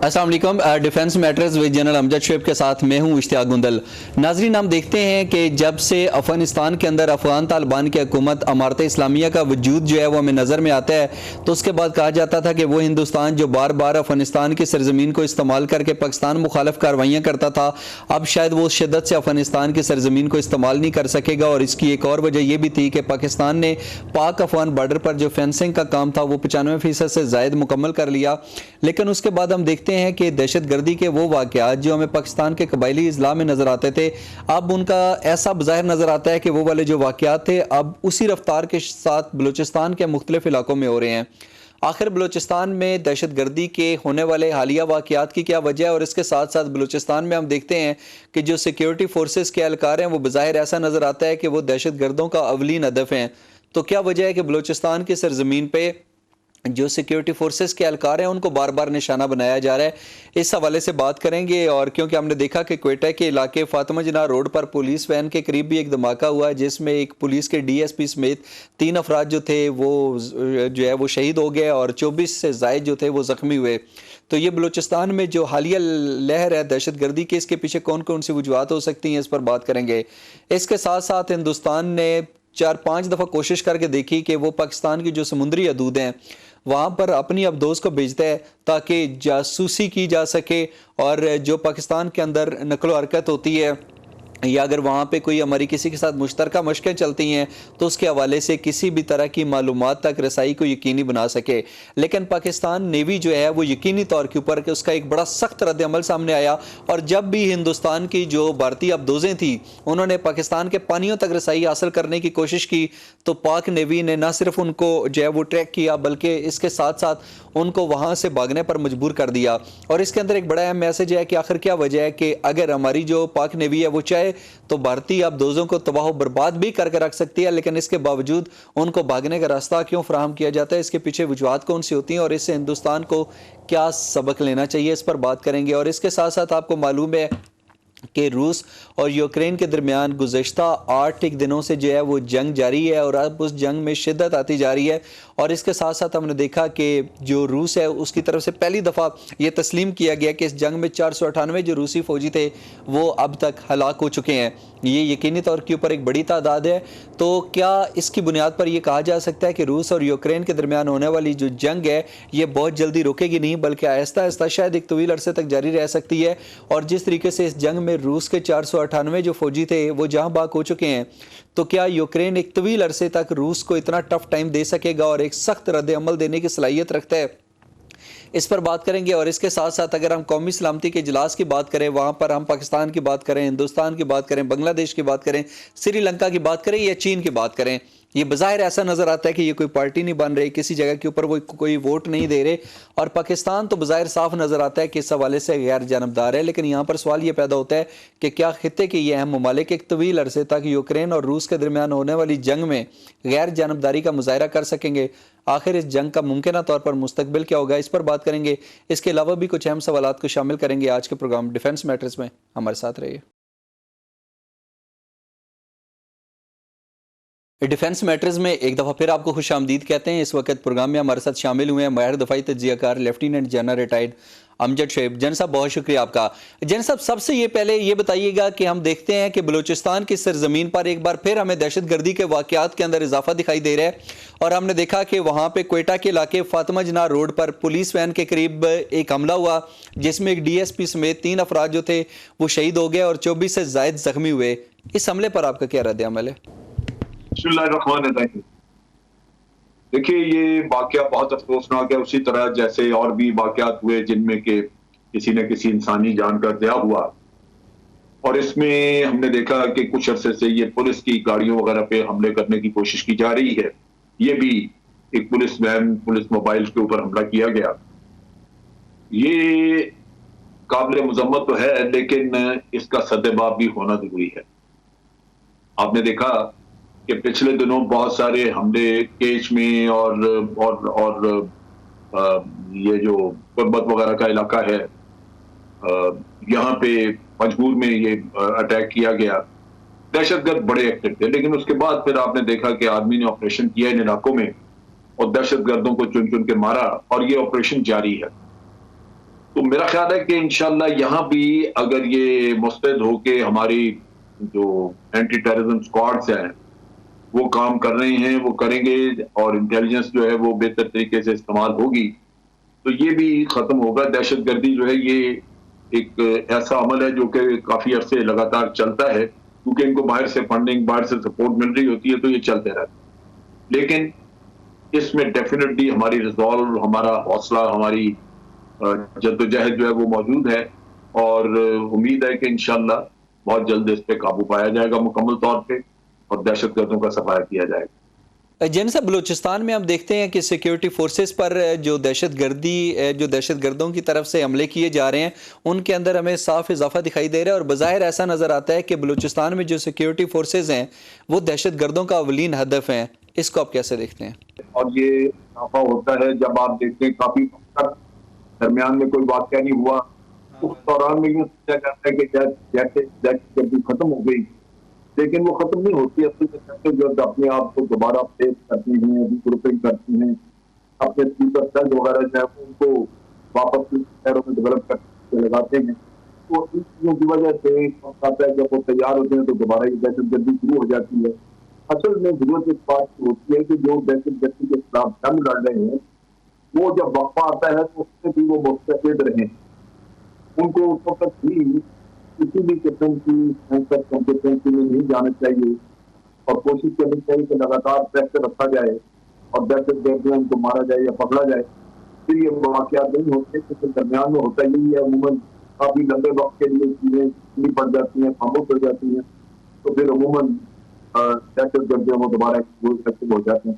अस्सलाम वालेकुम। Defence matters with general Amjad Shoaib के साथ मैं हूं इश्तियाक गुंदल। नाजरीन, हम देखते हैं कि जब से अफगानिस्तान के अंदर अफगान तालिबान की हुकूमत अमारत इस्लामिया का वजूद जो है वो हमें नज़र में आता है, तो उसके बाद कहा जाता था कि वो हिंदुस्तान जो बार बार अफगानिस्तान की सरजमीन को इस्तेमाल करके पाकिस्तान मुखालिफ कार्रवाइयाँ करता था, अब शायद वो शिद्दत से अफगानिस्तान की सरजमीन को इस्तेमाल नहीं कर सकेगा। और इसकी एक और वजह यह भी थी कि पाकिस्तान ने पाक अफगान बॉर्डर पर जो फेंसिंग का काम था वो 95% से ज़ायद मुकम्मल कर लिया। लेकिन उसके बाद हम देखते हैं कि दहशत गर्दी के वो वाक़यात जो हमें पाकिस्तान के कबायली इस्लाम में नज़र आते थे, अब उनका ऐसा ज़ाहिर नज़र आता है कि वो वाले जो वाक़यात थे अब उसी रफ्तार के साथ बलूचिस्तान के मुख्तलिफ इलाकों में हो रहे हैं। आखिर बलूचिस्तान में दहशत गर्दी के होने वाले हालिया वाक़यात की क्या वजह है? और इसके साथ साथ बलूचिस्तान में हम देखते हैं कि जो सिक्योरिटी फोर्सेस के एहलकार हैं वो बज़ाहिर ऐसा नज़र आता है कि वो दहशत गर्दों का अवलीन हदफ हैं। तो क्या वजह है कि बलूचिस्तान की सरजमीन पे जो सिक्योरिटी फोर्सेस के एहलकार हैं उनको बार बार निशाना बनाया जा रहा है? इस हवाले से बात करेंगे। और क्योंकि हमने देखा कि क्वेटा के इलाके फातिमा जिन्ना रोड पर पुलिस वैन के करीब भी एक धमाका हुआ है, जिसमें एक पुलिस के डीएसपी समेत 3 अफराद जो थे वो जो है वो शहीद हो गए और 24 से ज़ायद जो थे वो ज़ख्मी हुए। तो ये बलूचिस्तान में जो हालिया लहर है दहशत गर्दी के, इसके पीछे कौन कौन सी वजूहत हो सकती हैं, इस पर बात करेंगे। इसके साथ साथ हिंदुस्तान ने 4-5 दफ़ा कोशिश करके देखी कि वो पाकिस्तान की जो समुद्री हदूद हैं वहाँ पर अपनी अबदोज को भेजता है ताकि जासूसी की जा सके, और जो पाकिस्तान के अंदर नकलो हरकत होती है या अगर वहाँ पे कोई हमारी किसी के साथ मुश्तरका मशक़ें चलती हैं तो उसके हवाले से किसी भी तरह की मालूमात तक रसाई को यकीनी बना सके। लेकिन पाकिस्तान नेवी जो है वो यकीनी तौर के ऊपर कि उसका एक बड़ा सख्त रद्द अमल सामने आया, और जब भी हिंदुस्तान की जो भारतीय अबदोज़ें थी उन्होंने पाकिस्तान के पानियों तक रसाई हासिल करने की कोशिश की, तो पाक नेवी ने न सिर्फ उनको जो है वो ट्रैक किया बल्कि इसके साथ साथ उनको वहाँ से भागने पर मजबूर कर दिया। और इसके अंदर एक बड़ा अहम मैसेज है कि आखिर क्या वजह है कि अगर हमारी जो पाक नेवी है वो चाहे तो भारतीय अबदोज़ों को तबाह बर्बाद भी करके रख सकती है, लेकिन इसके बावजूद उनको भागने का रास्ता क्यों फराहम किया जाता है, इसके पीछे वजूहत कौन सी होती हैं और इससे हिंदुस्तान को क्या सबक लेना चाहिए, इस पर बात करेंगे। और इसके साथ साथ आपको मालूम है कि रूस और यूक्रेन के दरमियान गुज़श्ता 8 दिनों से जो है वो जंग जारी है और अब उस जंग में शिद्दत आती जा रही है। और इसके साथ साथ हमने देखा कि जो रूस है उसकी तरफ से पहली दफ़ा ये तस्लीम किया गया कि इस जंग में 498 जो रूसी फौजी थे वो अब तक हलाक हो चुके हैं। ये यकीनी तौर के ऊपर एक बड़ी तादाद है। तो क्या इसकी बुनियाद पर यह कहा जा सकता है कि रूस और यूक्रेन के दरमियान होने वाली जो जंग है ये बहुत जल्दी रुकेगी नहीं, बल्कि आहिस्ता आहिस्ता शायद एक तवील अरसे तक जारी रह सकती है? और जिस तरीके से इस जंग में रूस के 498 जो फौजी थे वो जहां बाग हो चुके हैं, तो क्या यूक्रेन एक तवील अरसे तक रूस को इतना टफ टाइम दे सकेगा और एक सख्त रद्द अमल देने की सलाहियत रखता है? इस पर बात करेंगे। और इसके साथ साथ अगर हम कौमी सलामती के इजलास की बात करें, वहाँ पर हम पाकिस्तान की बात करें, हिंदुस्तान की बात करें, बांग्लादेश की बात करें, श्रीलंका की बात करें या चीन की बात करें, ये बज़ाहिर ऐसा नज़र आता है कि ये कोई पार्टी नहीं बन रही, किसी जगह के ऊपर वो कोई वोट नहीं दे रहे, और पाकिस्तान तो बज़ाहिर साफ नज़र आता है कि इस हवाले से गैर जानबदार है। लेकिन यहाँ पर सवाल ये पैदा होता है कि क्या खित्ते के ये अहम ममालिक एक तवील अरसे तक यूक्रेन और रूस के दरमियान होने वाली जंग में गैर जानबदारी का मुजाहरा कर सकेंगे? आखिर इस जंग का मुमकिन तौर पर मुस्तकबिल क्या होगा, इस पर बात करेंगे। इसके अलावा भी कुछ अहम सवालात को शामिल करेंगे आज के प्रोग्राम डिफेंस मैटर्स में। हमारे साथ रहिए। डिफेंस मैटर्स में एक दफ़ा फिर आपको खुश आमदीद कहते हैं। इस वक्त प्रोग्राम में हमारे साथ शामिल हुए हैं माहिर दफ़ाई तज्ज़ियाकार lieutenant general retired Amjad Shoaib. जन साहब बहुत शुक्रिया आपका। जन साहब, सबसे ये पहले ये बताइएगा कि हम देखते हैं कि बलूचिस्तान की सरजमीन पर एक बार फिर हमें दहशत गर्दी के वाक़यात के अंदर इजाफा दिखाई दे रहा है, और हमने देखा कि वहाँ पे क्वेटा के इलाके फातिमा जिन्ना रोड पर पुलिस वैन के करीब एक हमला हुआ जिसमें एक डीएसपी समेत 3 अफराद जो थे वो शहीद हो गए और 24 से ज़ायद ज़ख्मी हुए। इस हमले पर आपका क्या रद्द अमल है? देखिए, ये वाकया बहुत अफसोसनाक है, उसी तरह जैसे और भी वाकयात हुए जिनमें के किसी न किसी इंसानी जान का ज़िया हुआ। और इसमें हमने देखा कि कुछ अरसे से ये पुलिस की गाड़ियों वगैरह पे हमले करने की कोशिश की जा रही है। ये भी एक पुलिस वैन, पुलिस मोबाइल के ऊपर हमला किया गया। ये काबिल मुज़म्मत तो है, लेकिन इसका सद्देबाब भी होना जरूरी है। आपने देखा कि पिछले दिनों बहुत सारे हमले केच में और ये जो पर्वत वगैरह का इलाका है, यहाँ पे पंजगूर में ये अटैक किया गया। दहशतगर्द बड़े एक्टिव थे, लेकिन उसके बाद फिर आपने देखा कि आर्मी ने ऑपरेशन किया इन इलाकों में और दहशतगर्दों को चुन चुन के मारा, और ये ऑपरेशन जारी है। तो मेरा ख्याल है कि इंशाल्लाह यहाँ भी अगर ये मुस्तैद होके हमारी जो एंटी टेररिज्म स्क्वाड्स हैं वो काम कर रहे हैं, वो करेंगे और इंटेलिजेंस जो है वो बेहतर तरीके से इस्तेमाल होगी, तो ये भी खत्म होगा। दहशतगर्दी जो है ये एक ऐसा अमल है जो कि काफी अरसे लगातार चलता है, क्योंकि इनको बाहर से फंडिंग, बाहर से सपोर्ट मिल रही होती है, तो ये चलते रहता है। लेकिन इसमें डेफिनेटली हमारी रिजॉल्व, हमारा हौसला, हमारी जद्दोजहद जो है वो मौजूद है और उम्मीद है कि इंशाल्लाह बहुत जल्द इस पे काबू पाया जाएगा मुकम्मल तौर पे और दहशतगर्दों का सफाया किया जाएगा। जैन साहब, बलूचिस्तान में हम देखते हैं कि सिक्योरिटी फोर्सेस पर जो दहशतगर्दों की तरफ से हमले किए जा रहे हैं उनके अंदर हमें साफ इजाफा दिखाई दे रहा है और बज़ाहिर ऐसा नज़र आता है कि बलूचिस्तान में जो सिक्योरिटी फोर्सेस हैं वो दहशतगर्दों का अवलीन हदफ हैं। इसको आप कैसे देखते हैं? और ये इजाफा होता है जब आप देखते हैं काफी वक्त तक दरमियान में कोई वाकया नहीं हुआ, उस दौरान में यूं सोचा जाता है कि जैसे दहशतगर्दी खत्म हो गई, लेकिन वो खत्म नहीं होती। असल में दहशतगर्द अपने आप को दोबारा फेस करती हैं, रिग्रुपिंग करती हैं, अपने स्लीपर सेल वगैरह जो है उनको वापस शहरों में डेवलप करके लगाते हैं। तो इन चीजों की वजह से वक्त आता है जब वो तैयार होते हैं तो दोबारा ये दहशतगर्दी शुरू हो जाती है। असल में जरूरत इस बात की होती है कि जो दहशतगर्दी के खिलाफ जंग लड़ रहे हैं वो जब वक्फा आता है तो उससे भी वो मुस्तैद रहें, उनको उस वक्त भी किसी भी किस्म की सेंसर कॉम्पिटेंसी में नहीं जाना चाहिए और कोशिश करनी चाहिए कि लगातार प्रेशर रखा जाए और दहशतगर्दियों उनको मारा जाए या पकड़ा जाए। फिर ये वाकयात नहीं होते, क्योंकि दरमियान में होता यही है, अमूमन काफी लंबे वक्त के लिए चीजें नहीं पड़ जाती हैं, खामोश हो जाती हैं, तो फिर अमूमन दहशतगर्दियों में दोबारा एक्टिव हो जाते हैं।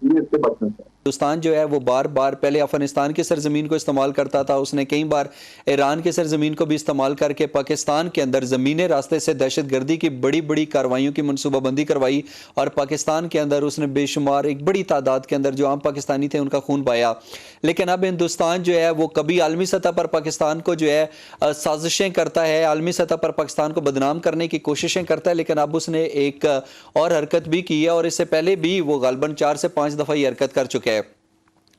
ये इससे बचना चाहिए। हिंदुस्तान जो है वो बार बार पहले अफगानिस्तान की सरजमीन को इस्तेमाल करता था, उसने कई बार ईरान की सरजमीन को भी इस्तेमाल करके पाकिस्तान के अंदर ज़मीनी रास्ते से दहशतगर्दी की बड़ी बड़ी कार्रवाइयों की मनसूबाबंदी करवाई और पाकिस्तान के अंदर उसने बेशुमार एक बड़ी तादाद के अंदर जो आम पाकिस्तानी थे उनका खून पाया। लेकिन अब हिंदुस्तान जो है वो कभी आलमी सतह पर पाकिस्तान को जो है साजिशें करता है, आलमी सतह पर पाकिस्तान को बदनाम करने की कोशिशें करता है, लेकिन अब उसने एक और हरकत भी की है और इससे पहले भी वो गालबन 4 से 5 दफ़ा ये हरकत कर चुके हैं।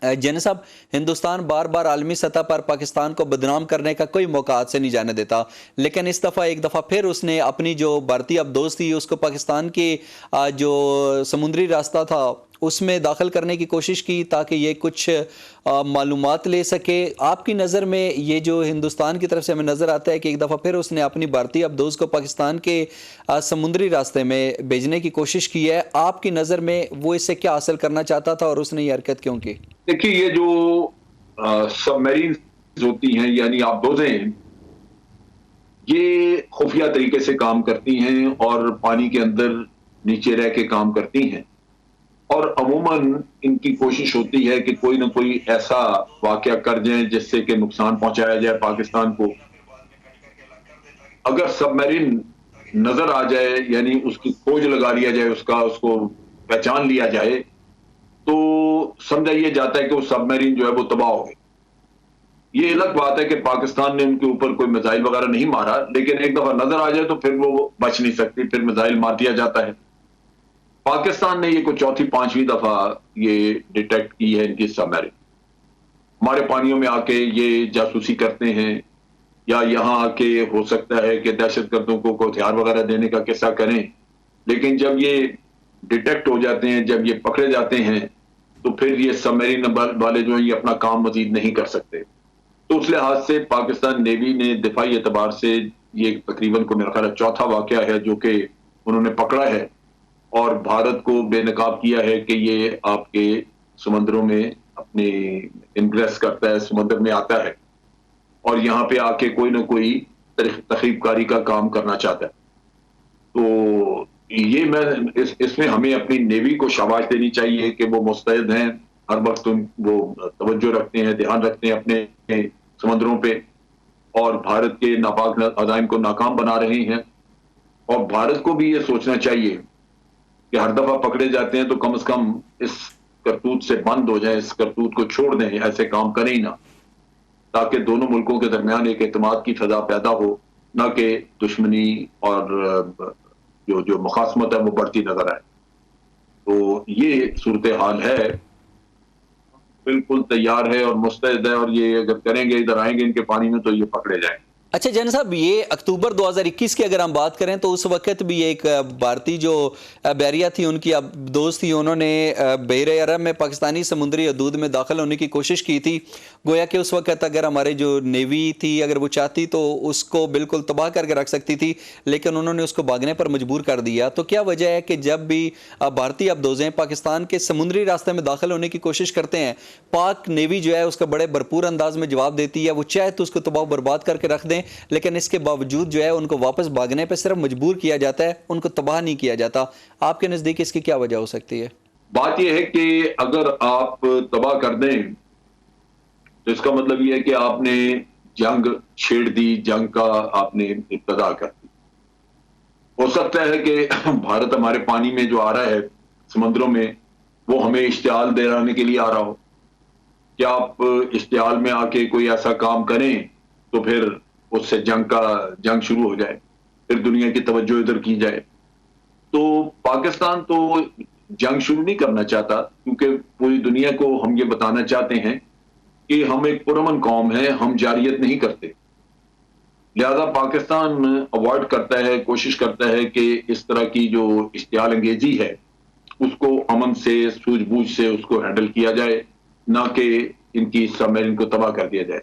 जैन साहब, हिंदुस्तान बार बार आलमी सतह पर पाकिस्तान को बदनाम करने का कोई मौका हाथ से नहीं जाने देता, लेकिन इस दफ़ा एक दफ़ा फिर उसने अपनी जो भारतीय अबदोज थी उसको पाकिस्तान की जो समुद्री रास्ता था उसमें दाखिल करने की कोशिश की ताकि ये कुछ मालूमात ले सके। आपकी नज़र में ये जो हिंदुस्तान की तरफ से हमें नज़र आता है कि एक दफ़ा फिर उसने अपनी भारतीय अबदोज को पाकिस्तान के समुद्री रास्ते में भेजने की कोशिश की है, आपकी नज़र में वो इससे क्या हासिल करना चाहता था और उसने ये हरकत क्यों की? देखिए, ये जो सबमरीन होती हैं यानी आबदोजें, ये खुफिया तरीके से काम करती हैं और पानी के अंदर नीचे रह के काम करती हैं और अमूमन इनकी कोशिश होती है कि कोई ना कोई ऐसा वाकया कर जाए जिससे कि नुकसान पहुंचाया जाए पाकिस्तान को। अगर सबमरीन नजर आ जाए यानी उसकी खोज लगा लिया जाए, उसको पहचान लिया जाए, तो समझा ये जाता है कि वो सबमरीन जो है वो तबाह हो गई। ये अलग बात है कि पाकिस्तान ने उनके ऊपर कोई मिसाइल वगैरह नहीं मारा, लेकिन एक दफा नजर आ जाए तो फिर वो बच नहीं सकती, फिर मिसाइल मार दिया जाता है। पाकिस्तान ने ये कोई चौथी पांचवी दफा ये डिटेक्ट की है इनकी सबमरीन। हमारे पानियों में आके ये जासूसी करते हैं या यहाँ आके हो सकता है कि दहशतगर्दों को हथियार वगैरह देने का किस्सा करें, लेकिन जब ये डिटेक्ट हो जाते हैं, जब ये पकड़े जाते हैं, तो फिर ये सबमरीन वाले जो है ये अपना काम मजीद नहीं कर सकते। तो उस लिहाज से पाकिस्तान नेवी ने दिफाई एतबार से ये तकरीबन को मेरा ख्याल है चौथा वाकया है जो कि उन्होंने पकड़ा है और भारत को बेनकाब किया है कि ये आपके समुद्रों में अपने इनग्रेस करता है, समुद्र में आता है और यहाँ पे आके कोई ना कोई तखरीबकारी का काम करना चाहता है। तो ये मैं इसमें हमें अपनी नेवी को शाबाश देनी चाहिए कि वो मुस्तैद हैं, हर वक्त वो तवज्जो रखते हैं, ध्यान रखते हैं अपने समुद्रों पे और भारत के नापाक अज़ाइम को नाकाम बना रहे हैं। और भारत को भी ये सोचना चाहिए कि हर दफा पकड़े जाते हैं तो कम से कम इस करतूत से बंद हो जाए, इस करतूत को छोड़ दें, ऐसे काम करें ही ना, ताकि दोनों मुल्कों के दरमियान एक एतमाद की फजा पैदा हो, ना कि दुश्मनी और जो मुखासमत है वो बढ़ती नजर आए। तो ये सूरत हाल है। बिल्कुल तैयार है और मुस्तैद है, और ये अगर करेंगे, इधर आएंगे इनके पानी में, तो ये पकड़े जाएंगे। अच्छा जैन साहब, ये अक्टूबर 2021 की अगर हम बात करें तो उस वक्त भी एक भारतीय जो बैरिया थी, उनकी अब दोस्त थी, उन्होंने बहर अरब में पाकिस्तानी समुद्री हदूद में दाखिल होने की कोशिश की थी। गोया कि उस वक्त अगर हमारे जो नेवी थी अगर वो चाहती तो उसको बिल्कुल तबाह करके रख सकती थी, लेकिन उन्होंने उसको भागने पर मजबूर कर दिया। तो क्या वजह है कि जब भी भारतीय अफदोज़ें पाकिस्तान के समुद्री रास्ते में दाखिल होने की कोशिश करते हैं, पाक नेवी जो है उसका बड़े भरपूर अंदाज में जवाब देती है, वो चाहे तो उसको तबाह बर्बाद करके रख दें, लेकिन इसके बावजूद जो है उनको वापस भागने पे सिर्फ मजबूर किया जाता है, उनको तबाह नहीं किया जाता। आपके नजदीक इसकी क्या वजह हो सकती है? बात यह है कि अगर आप तबाह कर दें तो इसका मतलब यह है कि आपने जंग छेड़ दी, जंग का आपने इब्तदा कर दी। हो सकता है कि भारत हमारे पानी में जो आ रहा है समुद्रों में, वो हमें इश्तियाल दिलाने के लिए आ रहा हो। क्या आप इश्तियाल में आके कोई ऐसा काम करें तो फिर उससे जंग शुरू हो जाए, फिर दुनिया की तवज्जो इधर की जाए। तो पाकिस्तान तो जंग शुरू नहीं करना चाहता, क्योंकि पूरी दुनिया को हम ये बताना चाहते हैं कि हम एक पुरअमन कौम है, हम जारियत नहीं करते। लिहाजा पाकिस्तान अवॉइड करता है, कोशिश करता है कि इस तरह की जो इश्तियाल अंगेजी है उसको अमन से, सूझबूझ से उसको हैंडल किया जाए, ना कि इनकी सबमरीन को तबाह कर दिया जाए।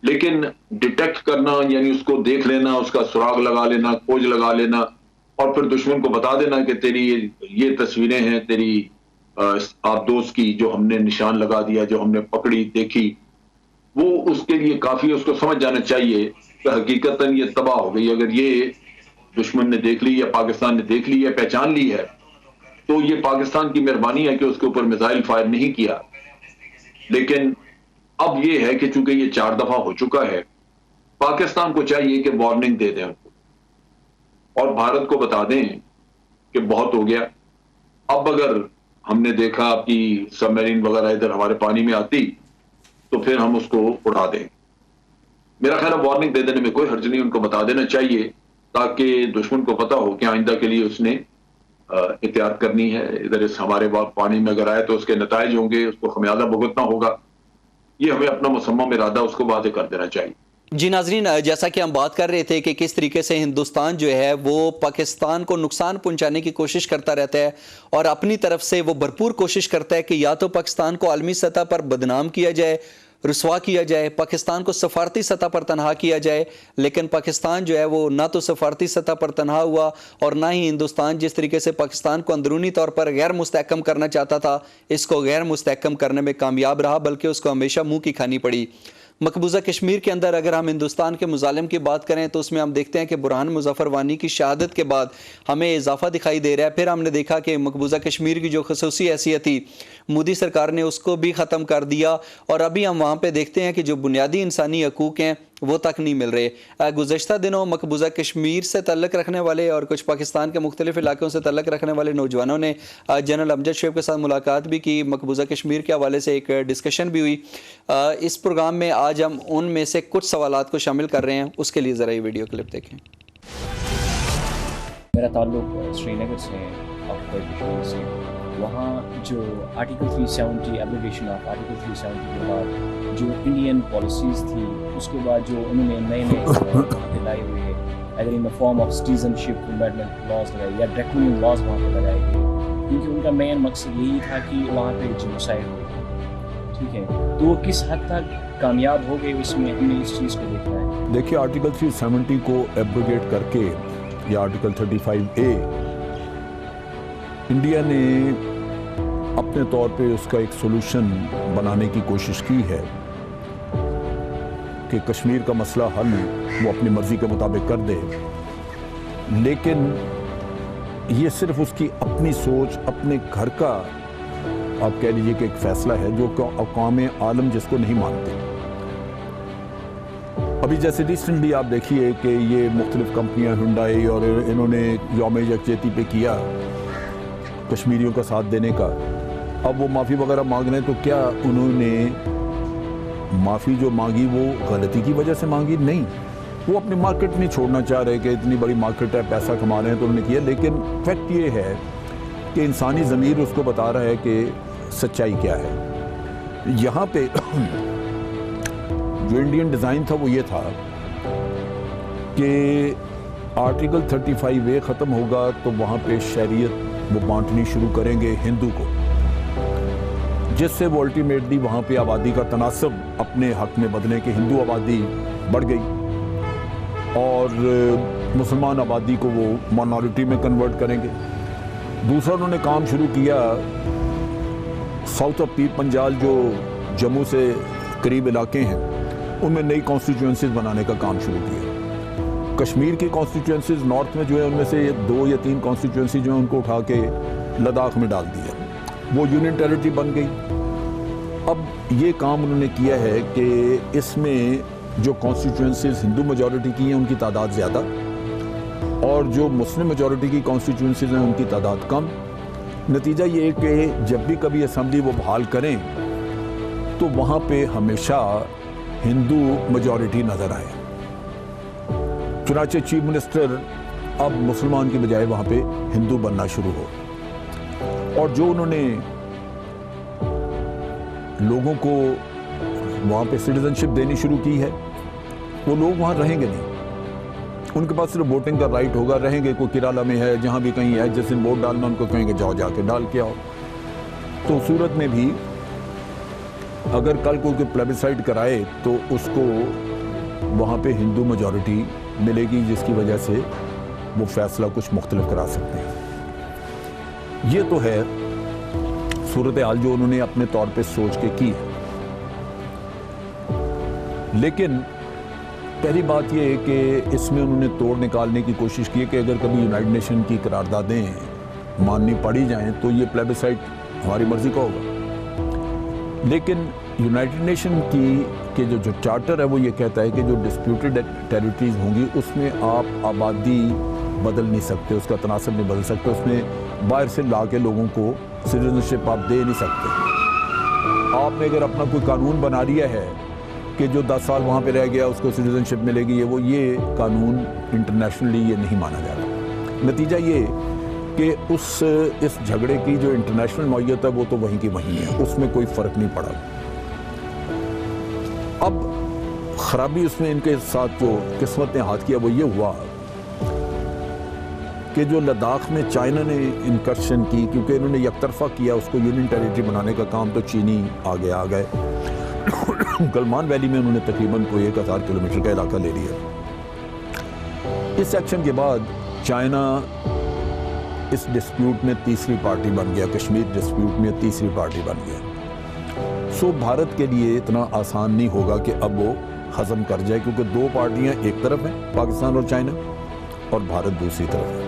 लेकिन डिटेक्ट करना यानी उसको देख लेना, उसका सुराग लगा लेना, खोज लगा लेना, और फिर दुश्मन को बता देना कि तेरी ये तस्वीरें हैं, तेरी आप दोस्त की जो हमने निशान लगा दिया, जो हमने पकड़ी देखी, वो उसके लिए काफी है। उसको समझ जाना चाहिए कि हकीकतन ये तबाह हो गई। अगर ये दुश्मन ने देख ली या पाकिस्तान ने देख ली या पहचान ली है, तो ये पाकिस्तान की मेहरबानी है कि उसके ऊपर मिसाइल फायर नहीं किया। लेकिन अब ये है कि चूंकि ये 4 दफा हो चुका है, पाकिस्तान को चाहिए कि वार्निंग दे दें उनको और भारत को बता दें कि बहुत हो गया। अब अगर हमने देखा आपकी सबमरीन वगैरह इधर हमारे पानी में आती तो फिर हम उसको उड़ा दें। मेरा ख्याल है वार्निंग दे देने में कोई हर्ज नहीं, उनको बता देना चाहिए ताकि दुश्मन को पता हो कि आइंदा के लिए उसने एहतियात करनी है। इधर इस हमारे पानी में अगर आए तो उसके नताइज होंगे, उसको खमियाजा भुगतना होगा। ये हमें अपना मुसम्मम इरादा उसको वादे कर देना चाहिए। जी नाजरीन, जैसा कि हम बात कर रहे थे कि किस तरीके से हिंदुस्तान जो है वो पाकिस्तान को नुकसान पहुंचाने की कोशिश करता रहता है और अपनी तरफ से वो भरपूर कोशिश करता है कि या तो पाकिस्तान को आलमी सतह पर बदनाम किया जाए, रुसवा किया जाए, पाकिस्तान को सफारती सतह पर तनहा किया जाए। लेकिन पाकिस्तान जो है वो ना तो सफारती सतह पर तनहा हुआ और ना ही हिंदुस्तान जिस तरीके से पाकिस्तान को अंदरूनी तौर पर गैर मुस्तहकम करना चाहता था, इसको गैर मुस्तहकम करने में कामयाब रहा, बल्कि उसको हमेशा मुंह की खानी पड़ी। मकबूजा कश्मीर के अंदर अगर हम हिंदुस्तान के मुजालिम की बात करें तो उसमें हम देखते हैं कि बुरहान मुजफ्फर वानी की शहादत के बाद हमें इजाफा दिखाई दे रहा है। फिर हमने देखा कि मकबूजा कश्मीर की जो खसूसी हैसियत थी, मोदी सरकार ने उसको भी ख़त्म कर दिया और अभी हम वहाँ पे देखते हैं कि जो बुनियादी इंसानी हकूक़ हैं वो तक नहीं मिल रहे। गुज़श्ता दिनों मकबूजा कश्मीर से तल्लक रखने वाले और कुछ पाकिस्तान के मुख्तलिफ इलाकों से तल्लक रखने वाले नौजवानों ने जनरल अमजद शोएब के साथ मुलाकात भी की। मकबूजा कश्मीर के हवाले से एक डिस्कशन भी हुई। इस प्रोग्राम में आज हम उनमें से कुछ सवालात को शामिल कर रहे हैं, उसके लिए ज़रा ये वीडियो क्लिप देखें। मेरा ताल्लुक श्रीनगर से है, कश्मीर से। वहाँ जो आर्टिकल 370 एब्लिगेशन ऑफ आर्टिकल 370 के बाद जो इंडियन पॉलिसीज़ थी, उसके बाद जो उन्होंने नए नए लाए हुए अगर in the form of citizenship amendment laws लगाए या ड्रैकोनियन लॉज वहाँ पे लगाए गए, क्योंकि उनका मेन मकसद यही था कि वहाँ पे जेनोसाइड हो। ठीक है, तो वो किस हद तक कामयाब हो गए उसमें हमने इस चीज़ को देखना है। देखिए, आर्टिकल 370 को एब्रोगेट करके या आर्टिकल 35A इंडिया ने अपने तौर पे उसका एक सोल्यूशन बनाने की कोशिश की है कि कश्मीर का मसला हल वो अपनी मर्जी के मुताबिक कर दे, लेकिन ये सिर्फ उसकी अपनी सोच, अपने घर का आप कह लीजिए कि एक फैसला है जो अक़वाम आलम जिसको नहीं मानते। अभी जैसे रिसेंटली आप देखिए कि ये मुख्तलिफ कंपनियां हुंडई और इन्होंने यौम यकजहती पे किया कश्मीरियों का साथ देने का। अब वो माफ़ी वगैरह मांग रहे हैं, तो क्या उन्होंने माफ़ी जो मांगी वो गलती की वजह से मांगी? नहीं, वो अपनी मार्केट नहीं छोड़ना चाह रहे कि इतनी बड़ी मार्केट है, पैसा कमा रहे हैं तो उन्होंने किया। लेकिन फैक्ट ये है कि इंसानी ज़मीर उसको बता रहा है कि सच्चाई क्या है। यहाँ पे जो इंडियन डिज़ाइन था वो ये था कि आर्टिकल 35A ख़त्म होगा तो वहाँ पे शरीयत वो बांटनी शुरू करेंगे हिंदू को, जिससे वो अल्टीमेटली वहाँ पे आबादी का तनासब अपने हक में बदले कि हिंदू आबादी बढ़ गई और मुसलमान आबादी को वो माइनॉरिटी में कन्वर्ट करेंगे। दूसरा उन्होंने काम शुरू किया साउथ ऑफ पीर पंजाल जो जम्मू से करीब इलाके हैं उनमें नई कॉन्स्टिट्यूंसीज बनाने का काम शुरू किया। कश्मीर की कॉन्स्टिट्यूंसीज नॉर्थ में जो है उनमें से 2 या 3 कॉन्स्टिट्यूंसी जो है उनको उठा के लद्दाख में डाल दिया, वो यूनियन टेरिटरी बन गई। अब ये काम उन्होंने किया है कि इसमें जो कॉन्स्टिट्यूंसीज हिंदू मेजॉरिटी की हैं उनकी तादाद ज़्यादा और जो मुस्लिम मेजॉरिटी की कॉन्स्टिट्यूंसीज हैं उनकी तादाद कम। नतीजा ये है कि जब भी कभी असम्बली वो बहाल करें तो वहाँ पे हमेशा हिंदू मेजॉरिटी नज़र आए। चुनाचे चीफ मिनिस्टर अब मुसलमान की बजाय वहाँ पे हिंदू बनना शुरू हो और जो उन्होंने लोगों को वहाँ पे सिटीजनशिप देनी शुरू की है वो लोग वहाँ रहेंगे नहीं, उनके पास सिर्फ वोटिंग का राइट होगा, रहेंगे कोई किराला में है जहाँ भी कहीं है, जिस दिन वोट डालना उनको कहेंगे जाओ जाके डाल के आओ। तो सूरत में भी अगर कल कोई प्लेबिसाइड कराए तो उसको वहाँ पे हिंदू मेजॉरिटी मिलेगी जिसकी वजह से वो फैसला कुछ मुख्तलिफ करा सकते हैं। ये तो है सूरत हाल जो उन्होंने अपने तौर पे सोच के की है। लेकिन पहली बात ये है कि इसमें उन्होंने तोड़ निकालने की कोशिश की है कि अगर कभी यूनाइटेड नेशन की करारदादें माननी पड़ी जाएं तो ये प्लेबिसाइड हमारी मर्जी का होगा। लेकिन यूनाइटेड नेशन के जो चार्टर है वो ये कहता है कि जो डिस्प्यूटेड टेरिटरीज होंगी उसमें आप आबादी बदल नहीं सकते, उसका तनासब नहीं बदल सकते, उसमें बाहर से ला के लोगों को सिटीजनशिप आप दे नहीं सकते। आपने अगर अपना कोई कानून बना लिया है कि जो 10 साल वहाँ पे रह गया उसको सिटीजनशिप मिलेगी, ये कानून इंटरनेशनली ये नहीं माना जा रहा। नतीजा ये कि इस झगड़े की जो इंटरनेशनल नौयत है वो तो वहीं की वहीं है, उसमें कोई फ़र्क नहीं पड़ा। अब खराबी उसमें इनके साथ जो किस्मत ने हाथ किया वो ये हुआ कि जो लद्दाख में चाइना ने इंकर्शन की, क्योंकि इन्होंने एकतरफा किया उसको यूनियन टेरिटरी बनाने का काम, तो चीनी आगे आ गए। गलमान वैली में उन्होंने तकरीबन कोई 1000 किलोमीटर का इलाका ले लिया। इस एक्शन के बाद चाइना इस डिस्प्यूट में तीसरी पार्टी बन गया, कश्मीर डिस्प्यूट में तीसरी पार्टी बन गया। सो भारत के लिए इतना आसान नहीं होगा कि अब वो हजम कर जाए, क्योंकि 2 पार्टियां एक तरफ हैं पाकिस्तान और चाइना और भारत दूसरी तरफ है।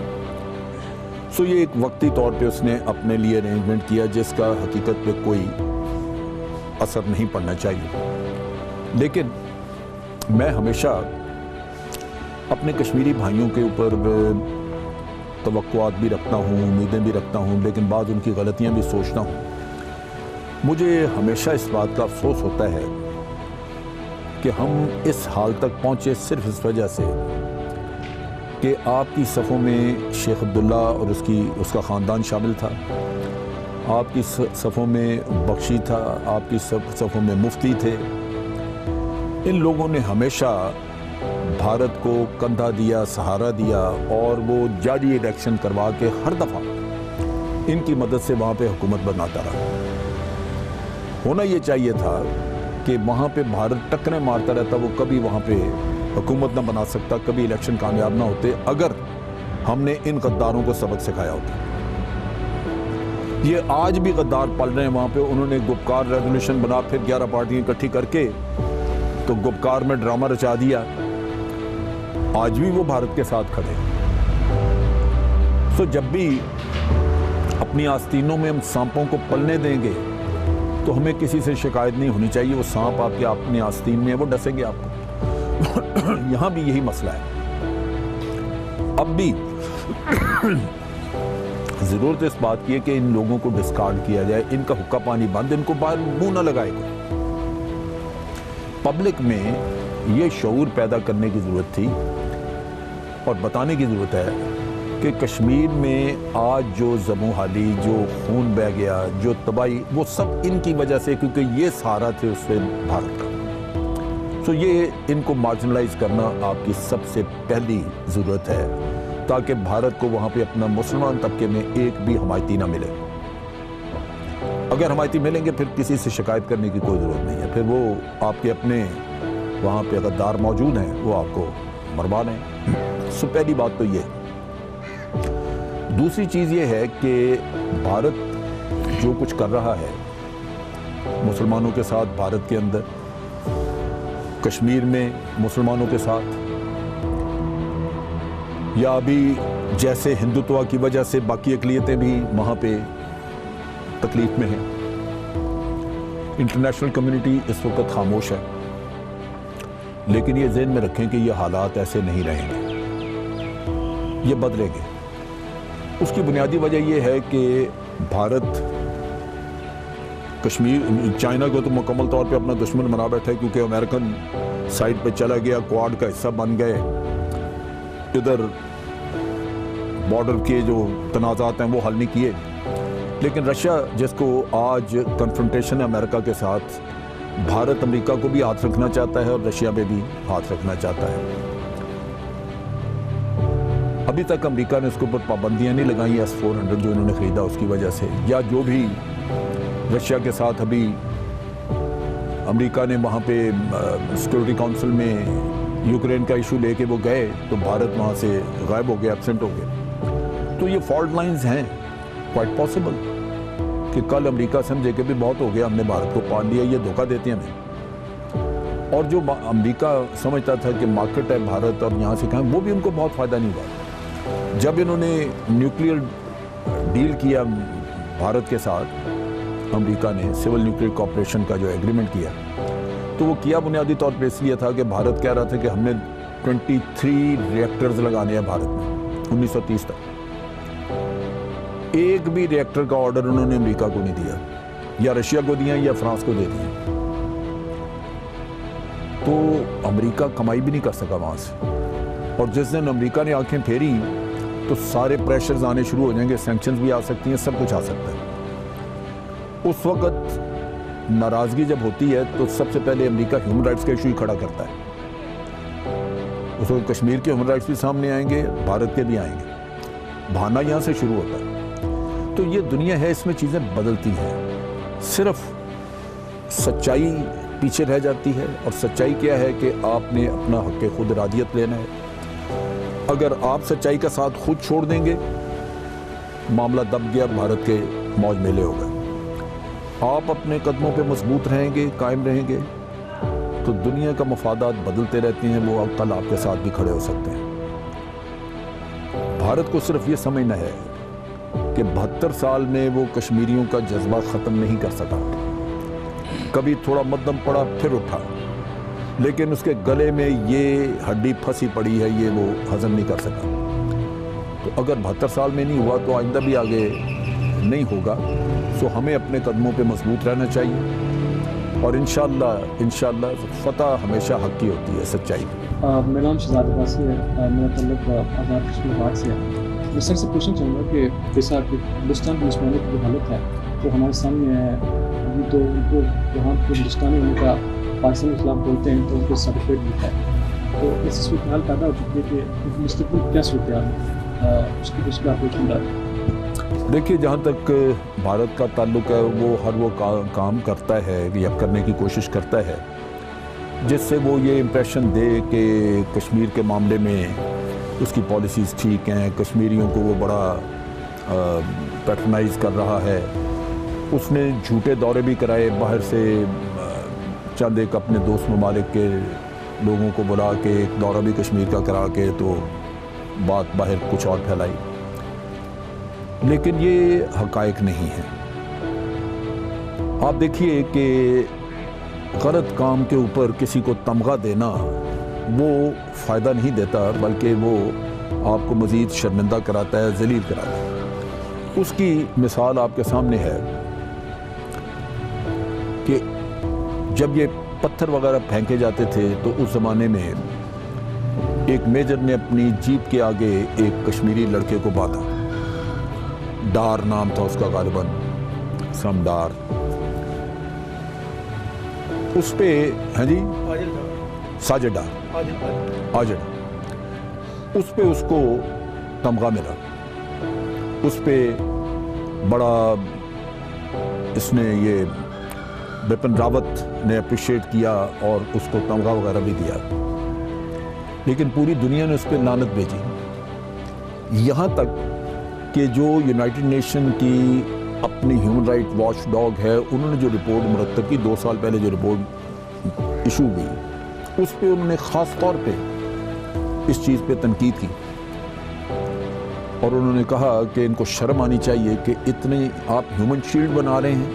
सो ये एक वक्ती तौर पे उसने अपने लिए अरेंजमेंट किया जिसका हकीकत पे कोई असर नहीं पड़ना चाहिए। लेकिन मैं हमेशा अपने कश्मीरी भाइयों के ऊपर तवक्कुआत भी रखता हूँ, उम्मीदें भी रखता हूँ, लेकिन बाद उनकी गलतियाँ भी सोचता हूँ। मुझे हमेशा इस बात का अफसोस होता है कि हम इस हाल तक पहुँचे सिर्फ इस वजह से कि आपकी सफ़ों में शेख अब्दुल्ला और उसका ख़ानदान शामिल था, आपकी सफ़ों में बख्शी था, आपकी सफ़ों में मुफ्ती थे। इन लोगों ने हमेशा भारत को कंधा दिया, सहारा दिया और वो जारी इलेक्शन करवा के हर दफ़ा इनकी मदद से वहाँ पे हुकूमत बनाता रहा। होना ये चाहिए था कि वहाँ पे भारत टक्करें मारता रहता, वो कभी वहाँ पे हुकूमत ना बना सकता, कभी इलेक्शन कामयाब ना होते अगर हमने इन गद्दारों को सबक सिखाया होता। ये आज भी गद्दार पल रहे हैं वहाँ पे। उन्होंने गुपकार रेजोल्यूशन बना, फिर 11 पार्टियाँ इकट्ठी करके तो गुपकार में ड्रामा रचा दिया। आज भी वो भारत के साथ खड़े हैं। तो जब भी अपनी आस्तीनों में हम सांपों को पलने देंगे तो हमें किसी से शिकायत नहीं होनी चाहिए। वो सांप आपके अपनी आस्तीन में है, वो डसेंगे आपको। यहाँ भी यही मसला है। अब भी जरूरत इस बात की है कि इन लोगों को डिस्कार्ड किया जाए, इनका हुक्का पानी बंद, इनको बाहर मुंह ना लगाएगा। पब्लिक में ये शऊर पैदा करने की ज़रूरत थी और बताने की ज़रूरत है कि कश्मीर में आज जो जमोहाली, जो खून बह गया, जो तबाही, वो सब इनकी वजह से, क्योंकि ये सहारा थे उससे भारत का। तो ये इनको मार्जिनलाइज करना आपकी सबसे पहली ज़रूरत है, ताकि भारत को वहाँ पे अपना मुसलमान तबके में एक भी हमायती ना मिले। अगर हमायती मिलेंगे फिर किसी से शिकायत करने की कोई ज़रूरत नहीं है, फिर वो आपके अपने वहाँ पे गद्दार मौजूद हैं, वो आपको मरवा लें। सो पहली बात तो ये। दूसरी चीज़ ये है कि भारत जो कुछ कर रहा है मुसलमानों के साथ, भारत के अंदर, कश्मीर में मुसलमानों के साथ, या अभी जैसे हिंदुत्व की वजह से बाकी अक़लियतें भी वहाँ पे तकलीफ में हैं। इंटरनेशनल कम्युनिटी इस वक्त खामोश है, लेकिन ये ज़हन में रखें कि ये हालात ऐसे नहीं रहेंगे, ये बदलेंगे। उसकी बुनियादी वजह यह है कि भारत कश्मीर, चाइना को तो मुकम्मल तौर पे अपना दुश्मन बना बैठा है, क्योंकि अमेरिकन साइड पे चला गया, क्वाड का हिस्सा बन गए। इधर बॉर्डर के जो तनाज़ात हैं वो हल नहीं किए। लेकिन रशिया, जिसको आज कन्फ्रंटेशन है अमेरिका के साथ, भारत अमेरिका को भी हाथ रखना चाहता है और रशिया पे भी हाथ रखना चाहता है। अभी तक अमेरिका ने उसके ऊपर पाबंदियां नहीं लगाई S-400 जो इन्होंने ख़रीदा उसकी वजह से, या जो भी रशिया के साथ अभी अमेरिका ने वहाँ पे सिक्योरिटी काउंसिल में यूक्रेन का इशू लेके वो गए तो भारत वहाँ से गायब हो गया, एब्सेंट हो गया। तो ये फॉल्ट लाइंस हैं, क्वाइट पॉसिबल कि कल अमेरिका समझे कि भी बहुत हो गया, हमने भारत को पाल लिया, ये धोखा देते हैं हमें। और जो अमेरिका समझता था कि मार्केट है भारत और यहाँ से कहें, वो भी उनको बहुत फ़ायदा नहीं हुआ। जब इन्होंने न्यूक्लियर डील किया भारत के साथ, अमेरिका ने सिविल न्यूक्लियर कॉर्पोरेशन का जो एग्रीमेंट किया, तो वो किया बुनियादी तौर पे इसलिए था कि भारत कह रहा था कि हमने 23 रिएक्टर्स लगाने हैं भारत में 1930 तक। एक भी रिएक्टर का ऑर्डर उन्होंने अमेरिका को नहीं दिया, या रशिया को दिया या फ्रांस को दे दिया। तो अमेरिका कमाई भी नहीं कर सका वहाँ से। और जिस दिन अमेरिका ने आंखें फेरी तो सारे प्रेशर्स आने शुरू हो जाएंगे, सैंक्शंस भी आ सकती हैं, सब कुछ आ सकता है। उस वक्त नाराज़गी जब होती है तो सबसे पहले अमेरिका ह्यूमन राइट्स का इशू ही खड़ा करता है। उस वक्त कश्मीर के ह्यूमन राइट्स भी सामने आएंगे, भारत के भी आएंगे, बहाना यहाँ से शुरू होता है। तो ये दुनिया है, इसमें चीज़ें बदलती हैं, सिर्फ सच्चाई पीछे रह जाती है। और सच्चाई क्या है कि आपने अपना हक़ खुद इरादियत लेना है। अगर आप सच्चाई का साथ खुद छोड़ देंगे, मामला दब गया, भारत के मौज मेले हो गए। आप अपने कदमों पे मजबूत रहेंगे, कायम रहेंगे, तो दुनिया का मफादात बदलते रहते हैं, वो कल आपके साथ भी खड़े हो सकते हैं। भारत को सिर्फ ये समझना है कि 72 साल में वो कश्मीरियों का जज्बा ख़त्म नहीं कर सका। कभी थोड़ा मध्यम पड़ा, फिर उठा, लेकिन उसके गले में ये हड्डी फंसी पड़ी है, ये वो हजम नहीं कर सका। तो अगर 72 साल में नहीं हुआ तो आइंदा भी आगे नहीं होगा। सो हमें अपने कदमों पे मजबूत रहना चाहिए, और इंशाअल्लाह फतह हमेशा हक की होती है, सच्चाई। मेरा नाम शहजाद अब्बासी है, मेरा तल्लुक आज़ाद कश्मीर बाग से है। मैं सर से पूछना चाहूँगा कि जैसा कि हिंदुस्तान की मुसलमानों की जो हालत है वो हमारे सामने है। अभी तो उनको वहाँ पर हिंदुस्तानी उनका पाकिस्तान के खिलाफ बोलते हैं तो उनको सर्टिफिकेट मिलता है। तो ऐसी सूरत हाल पैदा हो चुकी है कि मुस्तक़बिल क्या सूरत हाल उसकी कुछ का कोई। देखिए, जहाँ तक भारत का ताल्लुक है, वो हर वो काम करता है या करने की कोशिश करता है जिससे वो ये इम्प्रेशन दे कि कश्मीर के मामले में उसकी पॉलिसीज़ ठीक हैं, कश्मीरियों को वो बड़ा पैट्रनाइज कर रहा है। उसने झूठे दौरे भी कराए बाहर से, चंद एक अपने दोस्त ममालिक के लोगों को बुला के एक दौरा भी कश्मीर का करा के तो बात बाहर कुछ और फैलाई। लेकिन ये हक़ाइक़ नहीं है। आप देखिए कि गलत काम के ऊपर किसी को तमगा देना वो फ़ायदा नहीं देता, बल्कि वो आपको मज़ीद शर्मिंदा कराता है, ज़लील कराता है। उसकी मिसाल आपके सामने है कि जब ये पत्थर वगैरह फेंके जाते थे तो उस ज़माने में एक मेजर ने अपनी जीप के आगे एक कश्मीरी लड़के को बांधा। डार नाम था उसका, गालिबन समडार। उस पे है जी साजिद डार, आजिद। उस पे उसको तमगा मिला। उस पे बड़ा इसने ये बिपिन रावत ने अप्रिशिएट किया और उसको तमगा वगैरह भी दिया, लेकिन पूरी दुनिया ने उस पर लानत भेजी। यहाँ तक कि जो यूनाइटेड नेशन की अपनी ह्यूमन राइट वॉच डॉग है, उन्होंने जो रिपोर्ट मुरतब की 2 साल पहले जो रिपोर्ट इशू हुई, उस पर उन्होंने ख़ास तौर पे इस चीज़ पे तनकीद की और उन्होंने कहा कि इनको शर्म आनी चाहिए कि इतने आप ह्यूमन शील्ड बना रहे हैं